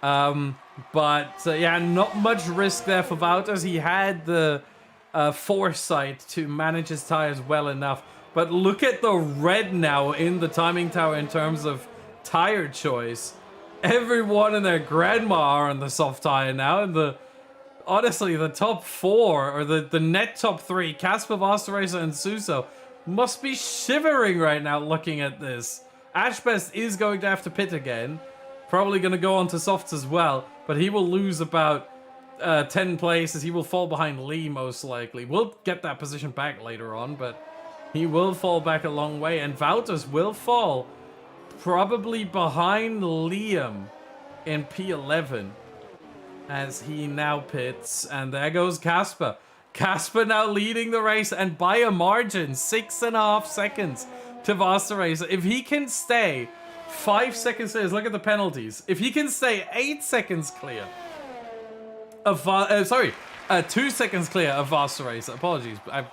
Yeah, not much risk there for Valtas. He had the foresight to manage his tires well enough. But look at the red now in the timing tower in terms of tire choice. Everyone and their grandma are on the soft tire now, and honestly, the top four, or the net top three, Casper, Vasterracer, and Suso, must be shivering right now looking at this. Ashbest is going to have to pit again. Probably going to go on to softs as well, but he will lose about 10 places. He will fall behind Lee, most likely. We'll get that position back later on, but he will fall back a long way, and Valtas will fall probably behind Liam in P11. As he now pits, and there goes Casper. Casper now leading the race, and by a margin, 6.5 seconds to Vasterracer. If he can stay 5 seconds clear, look at the penalties. If he can stay 8 seconds clear of 2 seconds clear of Vasterracer. Apologies, I've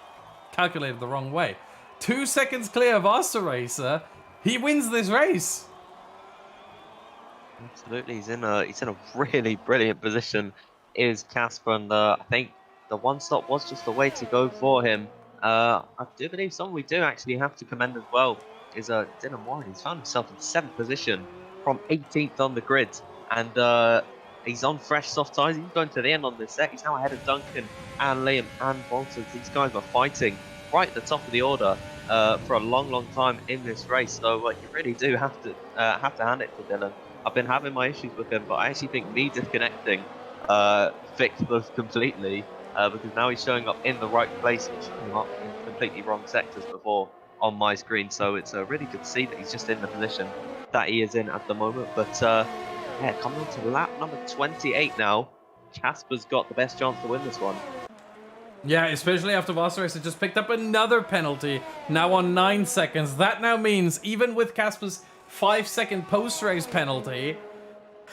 calculated the wrong way. 2 seconds clear of Vasterracer, he wins this race. Absolutely, he's in a really brilliant position. Is Casper, and I think the one stop was just the way to go for him. I do believe someone we do actually have to commend as well is Dylan Warren. He's found himself in 7th position from 18th on the grid, and he's on fresh soft tyres. He's going to the end on this set. He's now ahead of Duncan and Liam and Walters. These guys were fighting right at the top of the order for a long time in this race. So you really do have to hand it to Dylan. I've been having my issues with him, but I actually think me disconnecting fixed those completely because now he's showing up in the right place and showing up in completely wrong sectors before on my screen. So it's really good to see that he's just in the position that he is in at the moment. But yeah, coming on to lap number 28 now, Casper's got the best chance to win this one. Yeah, especially after Vasterracer just picked up another penalty, now on 9 seconds. That now means, even with Casper's 5-second post-race penalty,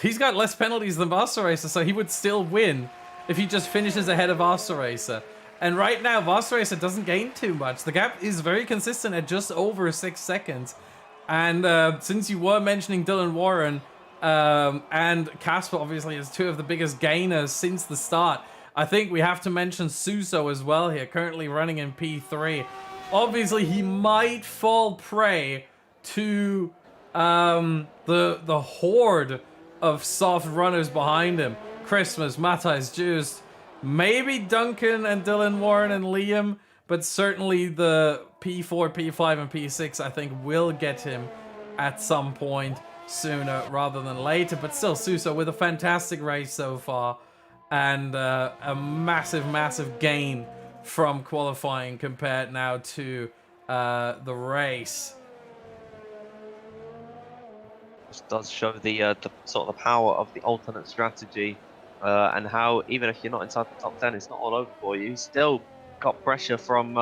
he's got less penalties than Vasterracer, so he would still win if he just finishes ahead of Vasterracer. And right now, Vasterracer doesn't gain too much. The gap is very consistent at just over 6 seconds. And since you were mentioning Dylan Warren and Casper, obviously, as two of the biggest gainers since the start, I think we have to mention Suso as well here, currently running in P3. Obviously, he might fall prey to the horde of soft runners behind him. Christmas, Matthijs, Just, maybe Duncan and Dylan Warren and Liam, but certainly the P4, P5, and P6 I think will get him at some point sooner rather than later. But still, Suso with a fantastic race so far, and a massive gain from qualifying compared now to the race. This does show the sort of the power of the alternate strategy, and how even if you're not inside the top 10, it's not all over for you. Still got pressure from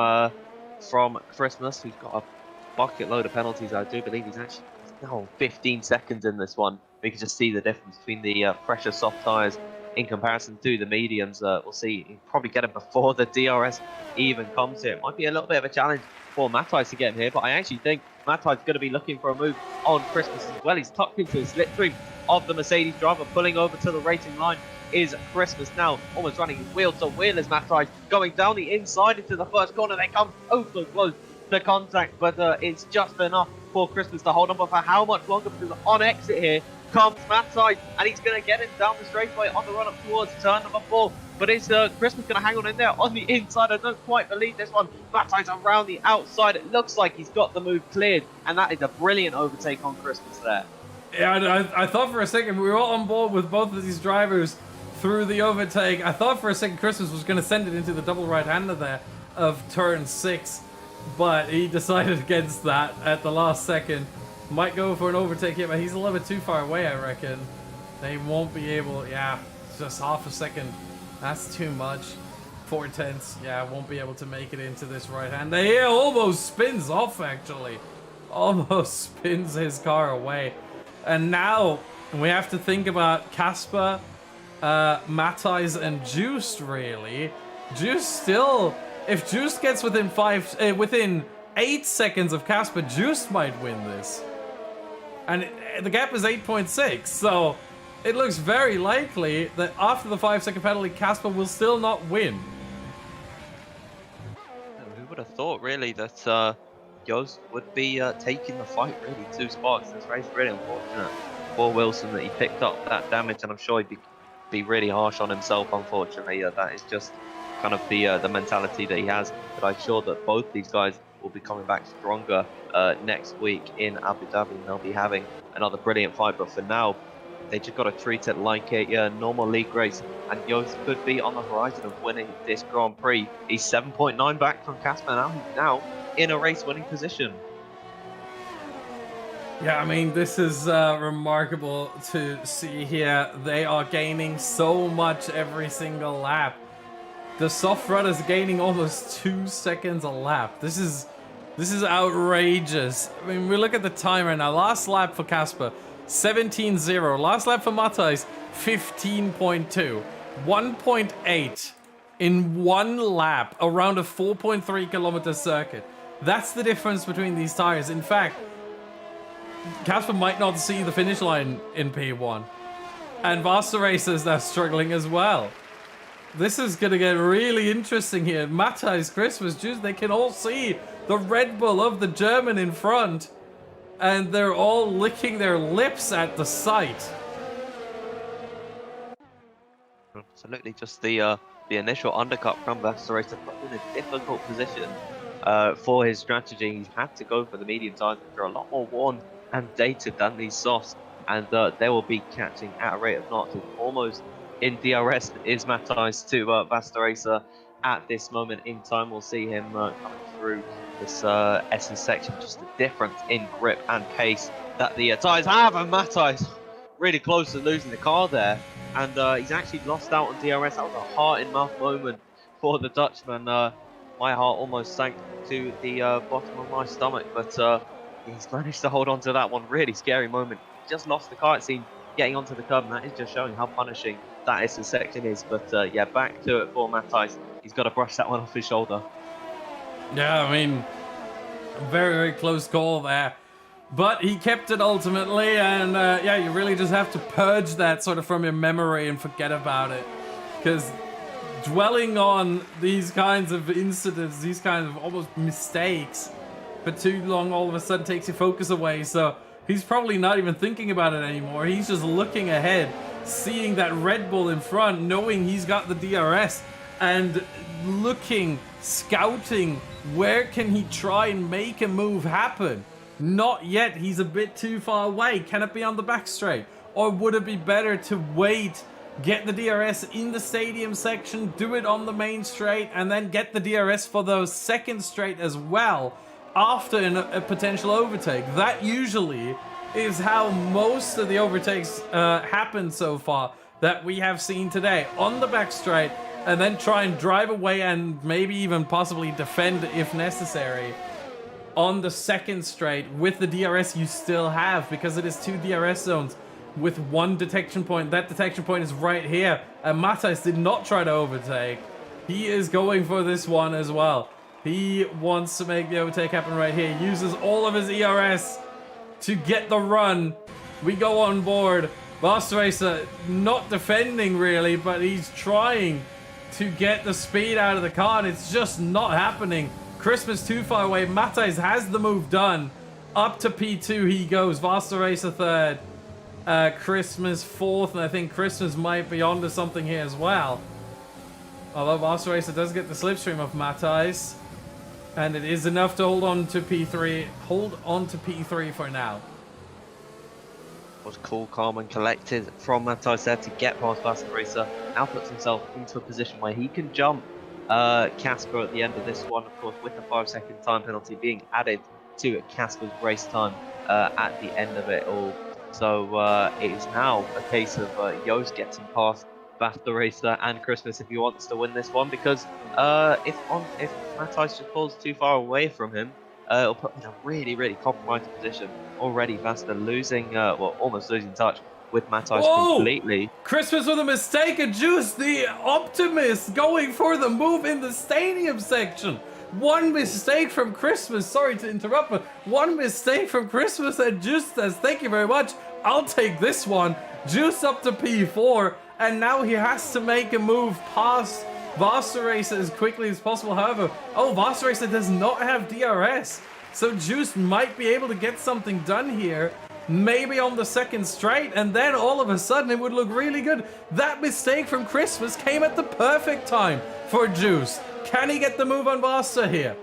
Christmas, who's got a bucket load of penalties. I do believe he's actually now 15 seconds in this one. We can just see the difference between the pressure soft tyres in comparison to the mediums. We'll see. He'll probably get him before the DRS even comes here. It might be a little bit of a challenge for Matthijs to get him here, but I actually think Matthijs is going to be looking for a move on Christmas as well. He's tucked into the slipstream of the Mercedes driver, pulling over to the racing line is Christmas now, almost running wheel to wheel as Matthijs going down the inside into the first corner. They come so close to contact, but it's just enough for Christmas to hold on. But for how much longer? Because on exit here comes Matthijs, and he's going to get him down the straightaway on the run up towards turn number 4. But is Christmas going to hang on in there on the inside? I don't quite believe this one. Matthijs around the outside. It looks like he's got the move cleared, and that is a brilliant overtake on Christmas there. Yeah, I thought for a second we were all on board with both of these drivers through the overtake. I thought for a second Christmas was going to send it into the double right-hander there of turn 6, but he decided against that at the last second. Might go for an overtake here, but he's a little bit too far away, I reckon. They won't be able, yeah, just half a second. That's too much. 4/10, yeah, won't be able to make it into this right-hander. He almost spins off, actually. Almost spins his car away. And now we have to think about Casper Matthijs and Juiced, really. Juiced still, if Juiced gets within 8 seconds of Casper, Juiced might win this. And the gap is 8.6, so it looks very likely that after the 5-second penalty, Casper will still not win. Who would have thought, really, that Joost would be taking the fight, really, 2 spots. This race really unfortunate for Wilson that he picked up that damage, and I'm sure he'd be really harsh on himself, unfortunately. That is just kind of the mentality that he has. But I'm sure that both these guys will be coming back stronger next week in Abu Dhabi, and they'll be having another brilliant fight. But for now, they just got to treat it like a normal league race, and Joost could be on the horizon of winning this Grand Prix. He's 7.9 back from Casper now. He's now in a race-winning position. Yeah, I mean, this is remarkable to see here. They are gaining so much every single lap. The soft run is gaining almost 2 seconds a lap. This is outrageous. I mean, we look at the time right now. Last lap for Casper, 17.0. Last lap for Matthijs, 15.2. 1.8 in one lap around a 4.3 kilometer circuit. That's the difference between these tires. In fact, Casper might not see the finish line in P1. And Vasta Racers are struggling as well. This is going to get really interesting here. Matthijs, Christmas, Juice, they can all see the Red Bull of the German in front. And they're all licking their lips at the sight. Absolutely, just the initial undercut from Vasta Racer put in a difficult position for his strategy. He's had to go for the medium tires, which are a lot more worn and dated than these softs, and they will be catching at a rate of knots. Almost in DRS is Matthijs to Vasta Racer at this moment in time. We'll see him coming through this Essence section. Just the difference in grip and pace that the tyres have, and Matthijs really close to losing the car there, and he's actually lost out on DRS. That was a heart-in-mouth moment for the Dutchman. My heart almost sank to the bottom of my stomach, but he's managed to hold on to that one. Really scary moment. He just lost the car, it seemed, getting onto the curb, and that is just showing how punishing that Essence section is. But yeah, back to it for Matthijs. He's got to brush that one off his shoulder. Yeah, I mean, very, very close call there. But he kept it ultimately, and yeah, you really just have to purge that sort of from your memory and forget about it. Because dwelling on these kinds of incidents, these kinds of almost mistakes for too long all of a sudden takes your focus away. So he's probably not even thinking about it anymore. He's just looking ahead, seeing that Red Bull in front, knowing he's got the DRS, and looking, scouting, where can he try and make a move happen? Not yet, he's a bit too far away. Can it be on the back straight? Or would it be better to wait, get the DRS in the stadium section, do it on the main straight, and then get the DRS for those second straight as well after a potential overtake? That usually is how most of the overtakes happen so far that we have seen today. On the back straight, and then try and drive away and maybe even possibly defend if necessary on the second straight with the DRS you still have, because it is 2 DRS zones with 1 detection point. That detection point is right here, and Matthijs did not try to overtake. He is going for this one as well. He wants to make the overtake happen right here. He uses all of his ERS to get the run. We go on board. Vasta Racer not defending really, but he's trying to get the speed out of the car, and it's just not happening. Christmas too far away. Matthijs has the move done. Up to P2 he goes. Vasta Racer third. Christmas fourth, and I think Christmas might be onto something here as well. Although Vasta Racer does get the slipstream of Matthijs, and it is enough to hold on to P3. Hold on to P3 for now. Was cool, calm and collected from Matthijs there to get past Vasta Racer. Now puts himself into a position where he can jump Casper at the end of this one, of course, with the 5-second time penalty being added to Casper's race time at the end of it all. So it is now a case of Joost getting past Vasta Racer and Christmas if he wants to win this one, because if Matthijs just pulls too far away from him, it'll put him in a really, really compromised position. Already Vasta losing, well, almost losing touch with Matthijs Whoa! completely. Christmas with a mistake, and Juice, the optimist, going for the move in the stadium section. One mistake from Christmas. Sorry to interrupt, but one mistake from Christmas, and Juice says, thank you very much. I'll take this one. Juice up to P4, and now he has to make a move past Wasserracer as quickly as possible. However, Wasserracer does not have DRS, so Juice might be able to get something done here. Maybe on the second straight, and then all of a sudden it would look really good. That mistake from Christmas came at the perfect time for Juice. Can he get the move on Vasa here?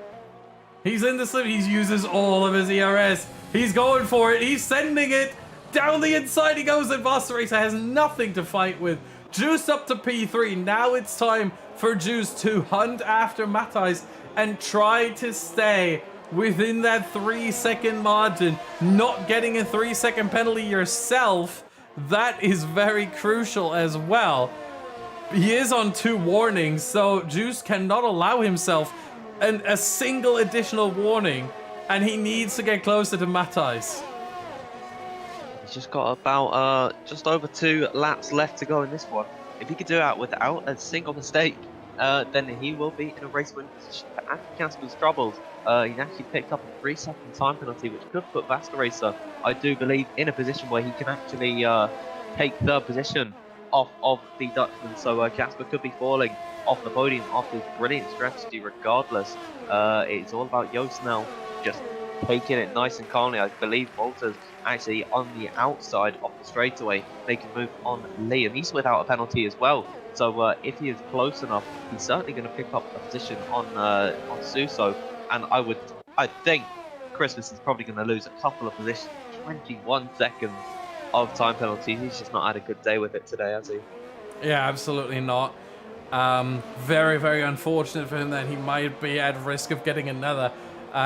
He's in the slip. He uses all of his ERS. He's going for it. He's sending it. Down the inside he goes, and Wasserracer has nothing to fight with. Juice up to P3. Now it's time for Juice to hunt after Matthijs and try to stay within that 3-second margin. Not getting a 3-second penalty yourself, that is very crucial as well. He is on 2 warnings, so Juice cannot allow himself a single additional warning, and he needs to get closer to Matthijs. He's just got about just over 2 laps left to go in this one. If he could do that without a single mistake, then he will be in a race win position. But after Casper's troubles, he actually picked up a 3-second time penalty, which could put Wasserracer, I do believe, in a position where he can actually take third position off of the Dutchman. So Casper could be falling off the podium after his brilliant strategy regardless. It's all about Joost now, just taking it nice and calmly. I believe Walter's actually on the outside of the straightaway, making a move on Liam. He's without a penalty as well. So if he is close enough, he's certainly going to pick up a position on Suso. And I think Christmas is probably going to lose a couple of positions. 21 seconds of time penalty. He's just not had a good day with it today, has he? Yeah, absolutely not. Very, very unfortunate for him that he might be at risk of getting another.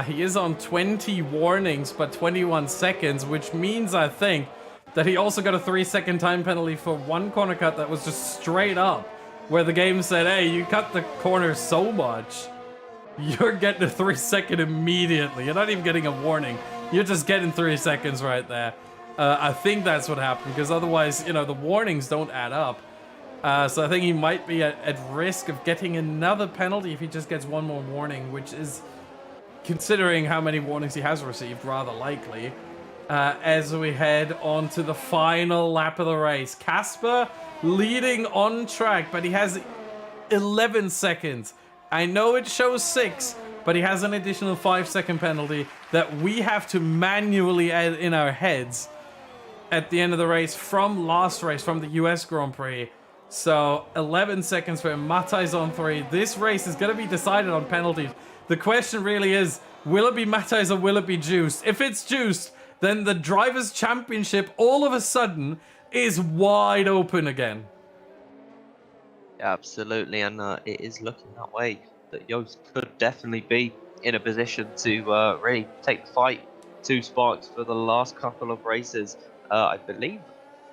He is on 20 warnings, but 21 seconds, which means, I think, that he also got a 3-second time penalty for one corner cut that was just straight up, where the game said, hey, you cut the corner so much, you're getting a 3-second immediately. You're not even getting a warning. You're just getting 3 seconds right there. I think that's what happened, because otherwise, you know, the warnings don't add up. So I think he might be at risk of getting another penalty if he just gets one more warning, which is, considering how many warnings he has received, rather likely. As we head on to the final lap of the race. Casper leading on track, but he has 11 seconds. I know it shows 6, but he has an additional 5-second penalty that we have to manually add in our heads at the end of the race from last race, from the US Grand Prix. So 11 seconds for him. Matthijs on 3. This race is going to be decided on penalties. The question really is, will it be Matthijs or will it be Juice? If it's Juice, then the Drivers' Championship all of a sudden is wide open again. Absolutely, and it is looking that way, that Joost could definitely be in a position to really take the fight to Sparks for the last couple of races. I believe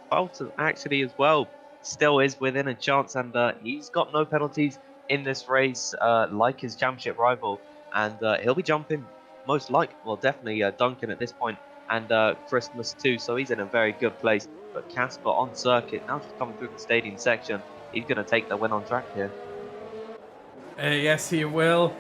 Bolton actually as well still is within a chance, and he's got no penalties in this race like his championship rival, and he'll be jumping most likely, well, definitely Duncan at this point, and Christmas too, so he's in a very good place. But Casper on circuit, now just coming through the stadium section, he's going to take the win on track here. Yes, he will.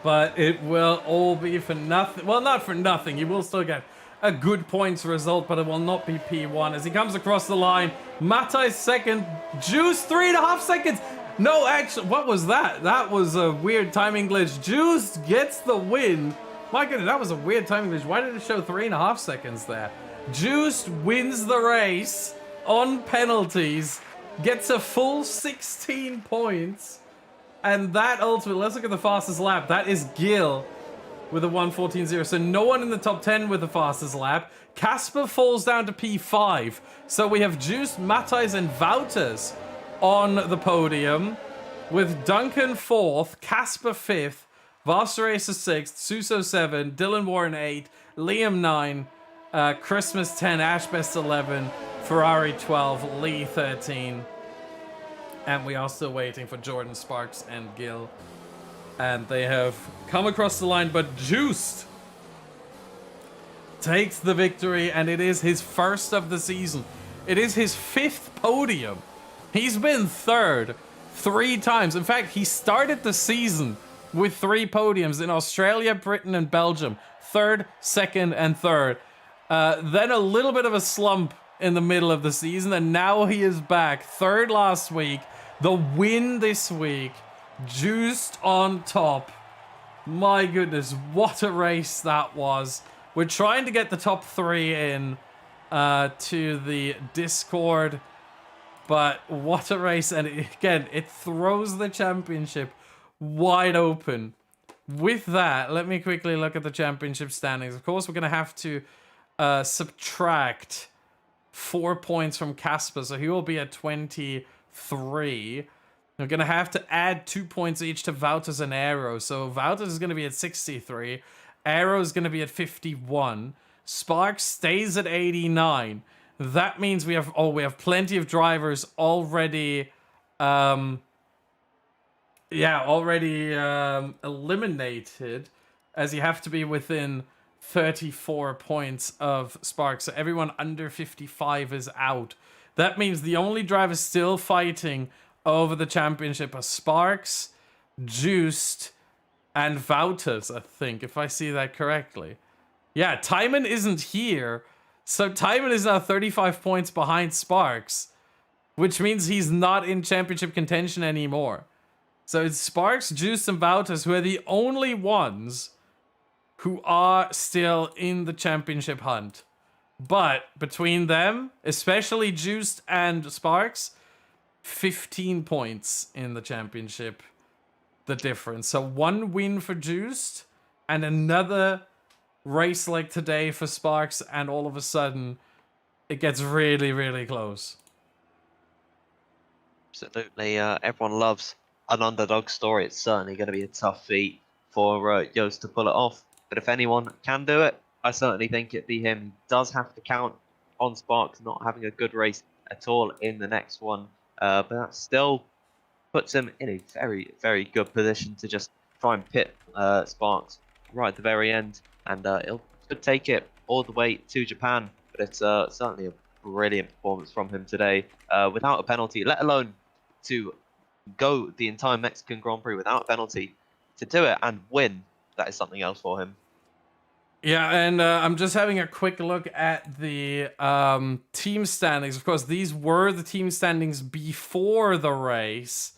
But it will all be for nothing. Well, not for nothing. He will still get a good points result, but it will not be P1 as he comes across the line. Matthijs second. Juice 3.5 seconds. No, actually, what was that? That was a weird timing glitch. Juice gets the win. My goodness, that was a weird timing glitch. Why did it show 3.5 seconds there? Juice wins the race on penalties, gets a full 16 points, and that ultimately, let's look at the fastest lap. That is Gil with a 1:14.0. So no one in the top 10 with the fastest lap. Casper falls down to P5. So we have Juice, Matthijs, and Wouters on the podium, with Duncan 4th, Casper 5th, Wasserracer 6th, Suso 7, Dylan Warren 8, Liam 9, Christmas 10, Ashbest 11, Ferrari 12, Lee 13. And we are still waiting for Jordan, Sparks, and Gil. And they have come across the line, but Juiced takes the victory, and it is his first of the season. It is his 5th podium. He's been 3rd 3 times. In fact, he started the season with 3 podiums in Australia, Britain, and Belgium. 3rd, 2nd, and 3rd. Then a little bit of a slump in the middle of the season, and now he is back. 3rd last week, the win this week, juiced on top. My goodness, what a race that was. We're trying to get the top 3 in to the Discord, but what a race. And again, it throws the championship wide open. With that, let me quickly look at the championship standings. Of course, we're going to have to subtract 4 points from Casper, so he will be at 23. We're going to have to add 2 points each to Wouters and Aero. So Wouters is going to be at 63. Aero is going to be at 51. Sparks stays at 89. That means we have plenty of drivers already eliminated, as you have to be within 34 points of Sparks. So everyone under 55 is out. That means the only drivers still fighting over the championship are Sparks, Juiced, and Wouters, I think, if I see that correctly. Yeah, Timon isn't here. So Timon is now 35 points behind Sparks, which means he's not in championship contention anymore. So it's Sparks, Juiced, and Wouters who are the only ones who are still in the championship hunt. But between them, especially Juiced and Sparks, 15 points in the championship, the difference. So 1 win for Juiced and another race like today for Sparks, and all of a sudden it gets really, really close. Absolutely. Everyone loves an underdog story. It's certainly going to be a tough feat for Joost to pull it off. But if anyone can do it, I certainly think it'd be him. He does have to count on Sparks not having a good race at all in the next one. But that still puts him in a very, very good position to just try and pit Sparks right at the very end. And he'll could take it all the way to Japan. But it's certainly a brilliant performance from him today, without a penalty, let alone to go the entire Mexican Grand Prix without a penalty. To do it and win, that is something else for him. Yeah, and I'm just having a quick look at the team standings. Of course, these were the team standings before the race.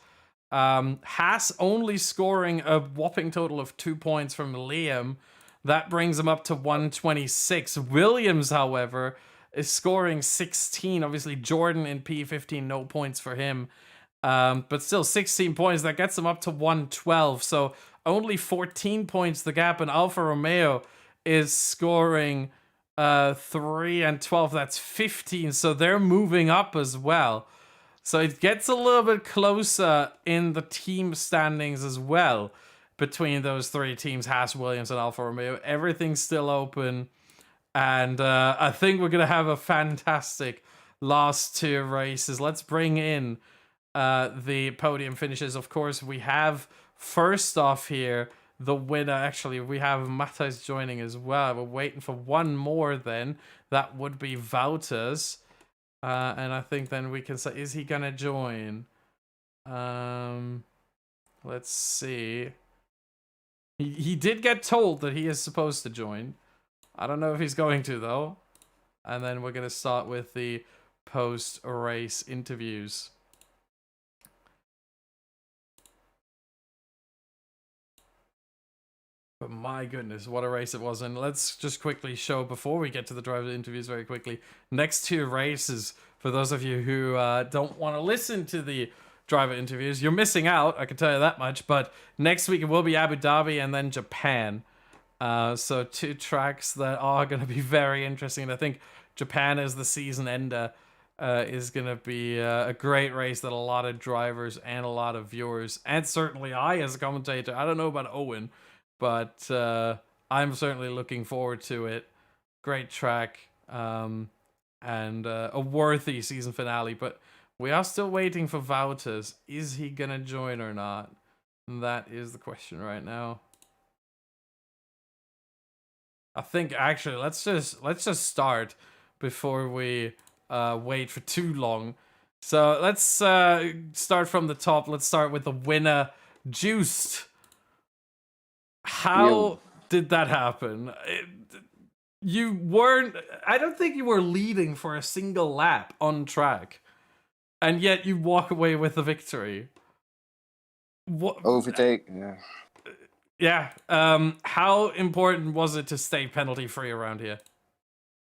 Haas only scoring a whopping total of 2 points from Liam. That brings him up to 126. Williams, however, is scoring 16. Obviously, Jordan in P15, no points for him. But still, 16 points. That gets him up to 112. So only 14 points the gap, and Alfa Romeo is scoring 3 and 12. That's 15. So they're moving up as well. So it gets a little bit closer in the team standings as well between those 3 teams, Haas, Williams, and Alfa Romeo. Everything's still open. And I think we're going to have a fantastic last 2 races. Let's bring in the podium finishes. Of course, we have first off here the winner. Actually, we have Matthijs joining as well. We're waiting for one more then. That would be Wouters. And I think then we can say, is he going to join? Let's see. He did get told that he is supposed to join. I don't know if he's going to, though. And then we're going to start with the post-race interviews. But my goodness, what a race it was. And let's just quickly show, before we get to the driver interviews very quickly, next 2 races, for those of you who don't want to listen to the driver interviews, you're missing out, I can tell you that much. But next week it will be Abu Dhabi and then Japan. So 2 tracks that are going to be very interesting. And I think Japan as the season ender is going to be a great race that a lot of drivers and a lot of viewers, and certainly I as a commentator, I don't know about Owen, but I'm certainly looking forward to it. Great track, and a worthy season finale. But we are still waiting for Wouters. Is he going to join or not? That is the question right now. I think actually let's just start before we wait for too long. So let's start from the top. Let's start with the winner, Juiced. You. How did that happen? You weren't. I don't think you were leading for a single lap on track, and yet you walk away with the victory. What? Overtake. Yeah. Yeah. How important was it to stay penalty free around here?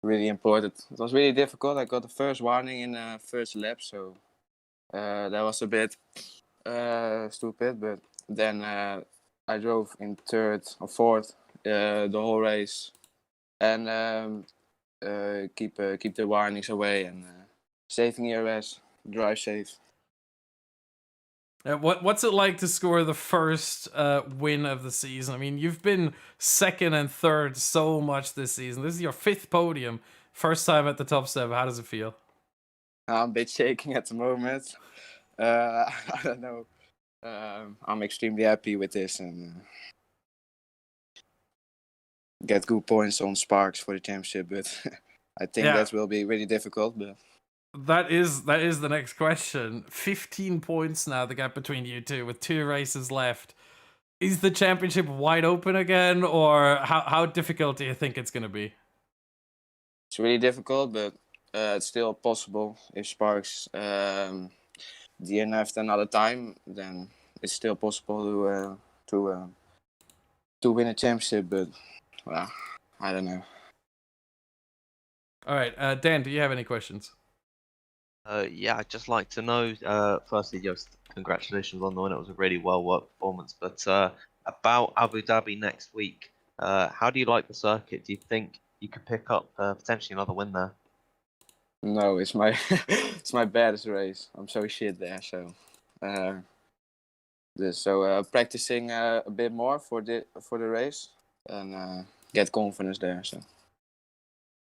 Really important. It was really difficult. I got the first warning in the first lap, so that was a bit stupid. But then I drove in third or fourth the whole race, and keep the warnings away and saving ERS, drive safe. What's it like to score the first win of the season? I mean, you've been second and third so much this season. This is your 5th podium, first time at the top 7. How does it feel? I'm a bit shaking at the moment. I don't know. I'm extremely happy with this and get good points on Sparks for the championship, but I think that will be really difficult. But that is the next question. 15 points now, the gap between you two, with 2 races left. Is the championship wide open again, or how difficult do you think it's going to be? it's really difficult, but it's still possible. If Sparks DNF'd another time, then it's still possible to win a championship. But well, I don't know. All right, Dan, do you have any questions? Yeah, I'd just like to know, firstly, just congratulations on the win. It was a really well-worked performance. But about Abu Dhabi next week, how do you like the circuit? Do you think you could pick up potentially another win there? No, it's my it's my baddest race. I'm so shit there. So practicing a bit more for the race and get confidence there. So.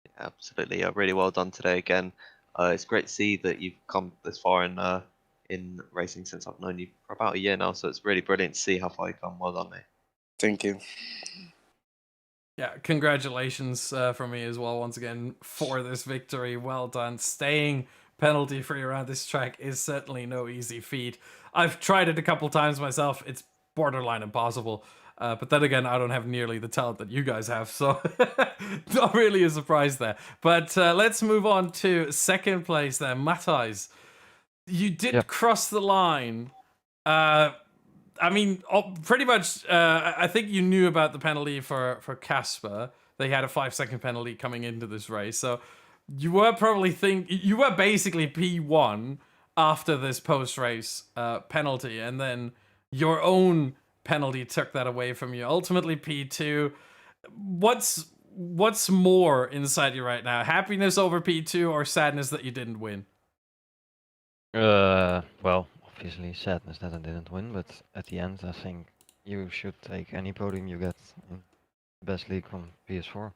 Yeah, absolutely, really well done today again. It's great to see that you've come this far in racing since I've known you for about a year now. So it's really brilliant to see how far you've come. Well done, mate. Thank you. Yeah, congratulations from me as well once again for this victory. Well done. Staying penalty free around this track is certainly no easy feat. I've tried it a couple times myself. It's borderline impossible. But then again, I don't have nearly the talent that you guys have, so not really a surprise there. But let's move on to second place there. Matthijs, you did cross the line. I mean, pretty much. I think you knew about the penalty for Casper. They had a 5-second penalty coming into this race, so you were you were basically P1 after this post-race penalty, and then your own penalty took that away from you. Ultimately, P2. What's more inside you right now? Happiness over P2 or sadness that you didn't win? Well, obviously sadness that I didn't win, but at the end I think you should take any podium you get in the best league from PS4.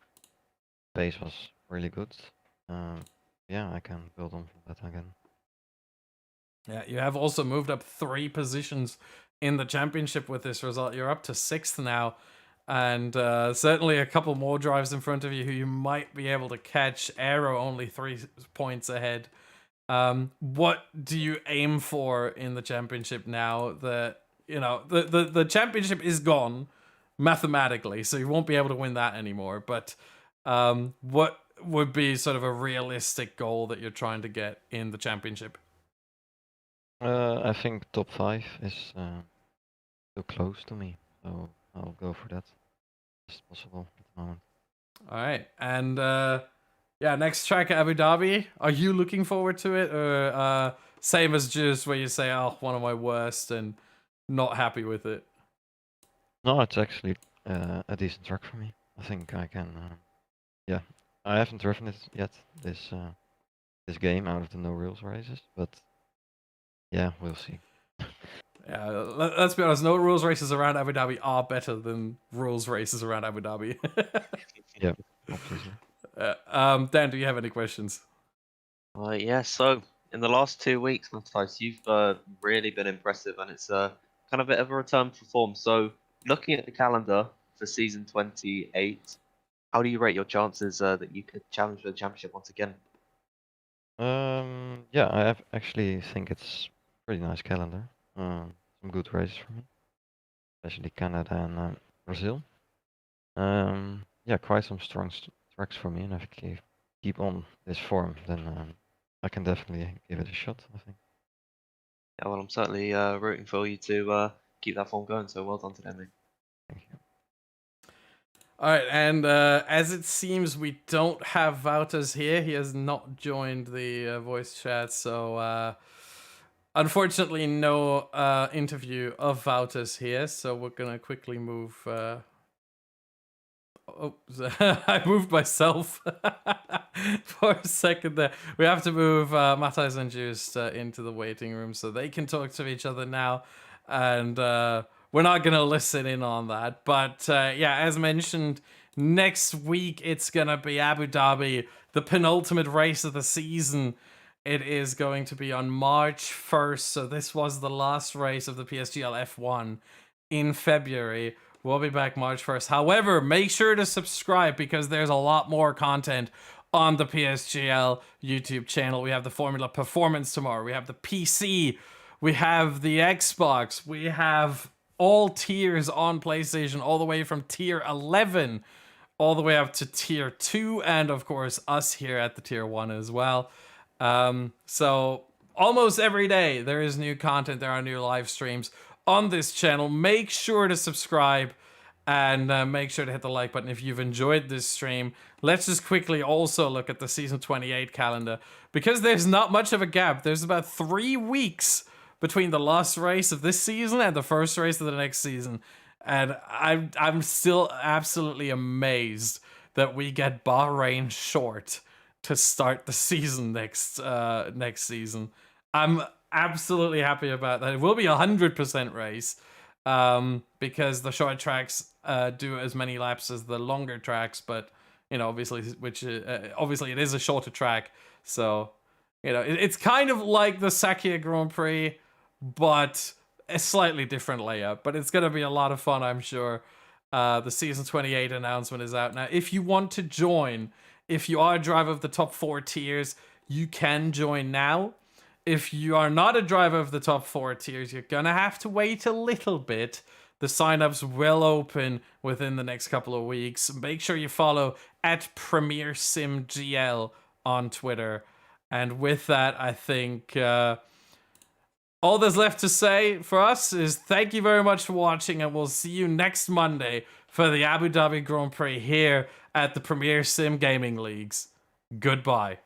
Pace was really good. Yeah, I can build on from that again. Yeah, you have also moved up 3 positions in the championship with this result. You're up to 6th now, and certainly a couple more drives in front of you who you might be able to catch. Aero only 3 points ahead. What do you aim for in the championship now that, you know, the championship is gone mathematically, so you won't be able to win that anymore, but what would be sort of a realistic goal that you're trying to get in the championship? I think top 5 is too close to me, so I'll go for that. Best possible at the moment. All right, and yeah, next track at Abu Dhabi. Are you looking forward to it, or same as Juice, where you say, "Oh, one of my worst," and not happy with it? No, it's actually a decent track for me. I think I can. Yeah, I haven't driven it yet this game out of the no rules races, but yeah, we'll see. Yeah, let's be honest. No rules races around Abu Dhabi are better than rules races around Abu Dhabi. Yeah, obviously. Dan, do you have any questions? Yeah, so in the last 2 weeks, Matthijs, you've really been impressive, and it's kind of a bit of a return for form. So looking at the calendar for season 28, How do you rate your chances that you could challenge for the championship once again? Yeah, I actually think it's pretty nice calendar. Some good races for me, especially Canada and Brazil. Yeah, quite some strong tracks for me, and if I keep on this form, then I can definitely give it a shot, I think. Yeah, well, I'm certainly rooting for you to keep that form going. So well done today, mate. Thank you. All right, and as it seems we don't have Wouters here, he has not joined the voice chat, so unfortunately no interview of Wouters here, so we're gonna quickly move... Oh, I moved myself for a second there. We have to move Matthijs and Joost into the waiting room so they can talk to each other now, and we're not going to listen in on that. But yeah, as mentioned, next week it's going to be Abu Dhabi, the penultimate race of the season. It is going to be on March 1st, so this was the last race of the PSGL F1 in February. We'll be back March 1st. However, make sure to subscribe because there's a lot more content on the PSGL YouTube channel. We have the Formula Performance tomorrow. We have the PC. We have the Xbox. We have all tiers on PlayStation, all the way from tier 11 all the way up to tier 2. And of course, us here at the tier 1 as well. So almost every day there is new content. There are new live streams on this channel. Make sure to subscribe and make sure to hit the like button if you've enjoyed this stream. Let's just quickly also look at the season 28 calendar, because there's not much of a gap. There's about 3 weeks between the last race of this season and the first race of the next season, and I'm still absolutely amazed that we get Bahrain short to start the season next season. I'm absolutely happy about that. It will be 100% race, because the short tracks do as many laps as the longer tracks, but you know, obviously it is a shorter track, so you know, it's kind of like the Sakia Grand Prix, but a slightly different layout. But it's gonna be a lot of fun, I'm sure. The season 28 announcement is out now. If you want to join, if you are a driver of the top 4 tiers, you can join now. If you are not a driver of the top 4 tiers, you're gonna have to wait a little bit. The signups will open within the next couple of weeks. Make sure you follow at Premier Sim GL on Twitter. And with that, I think all there's left to say for us is thank you very much for watching, and we'll see you next Monday for the Abu Dhabi Grand Prix here at the Premier Sim Gaming Leagues. Goodbye.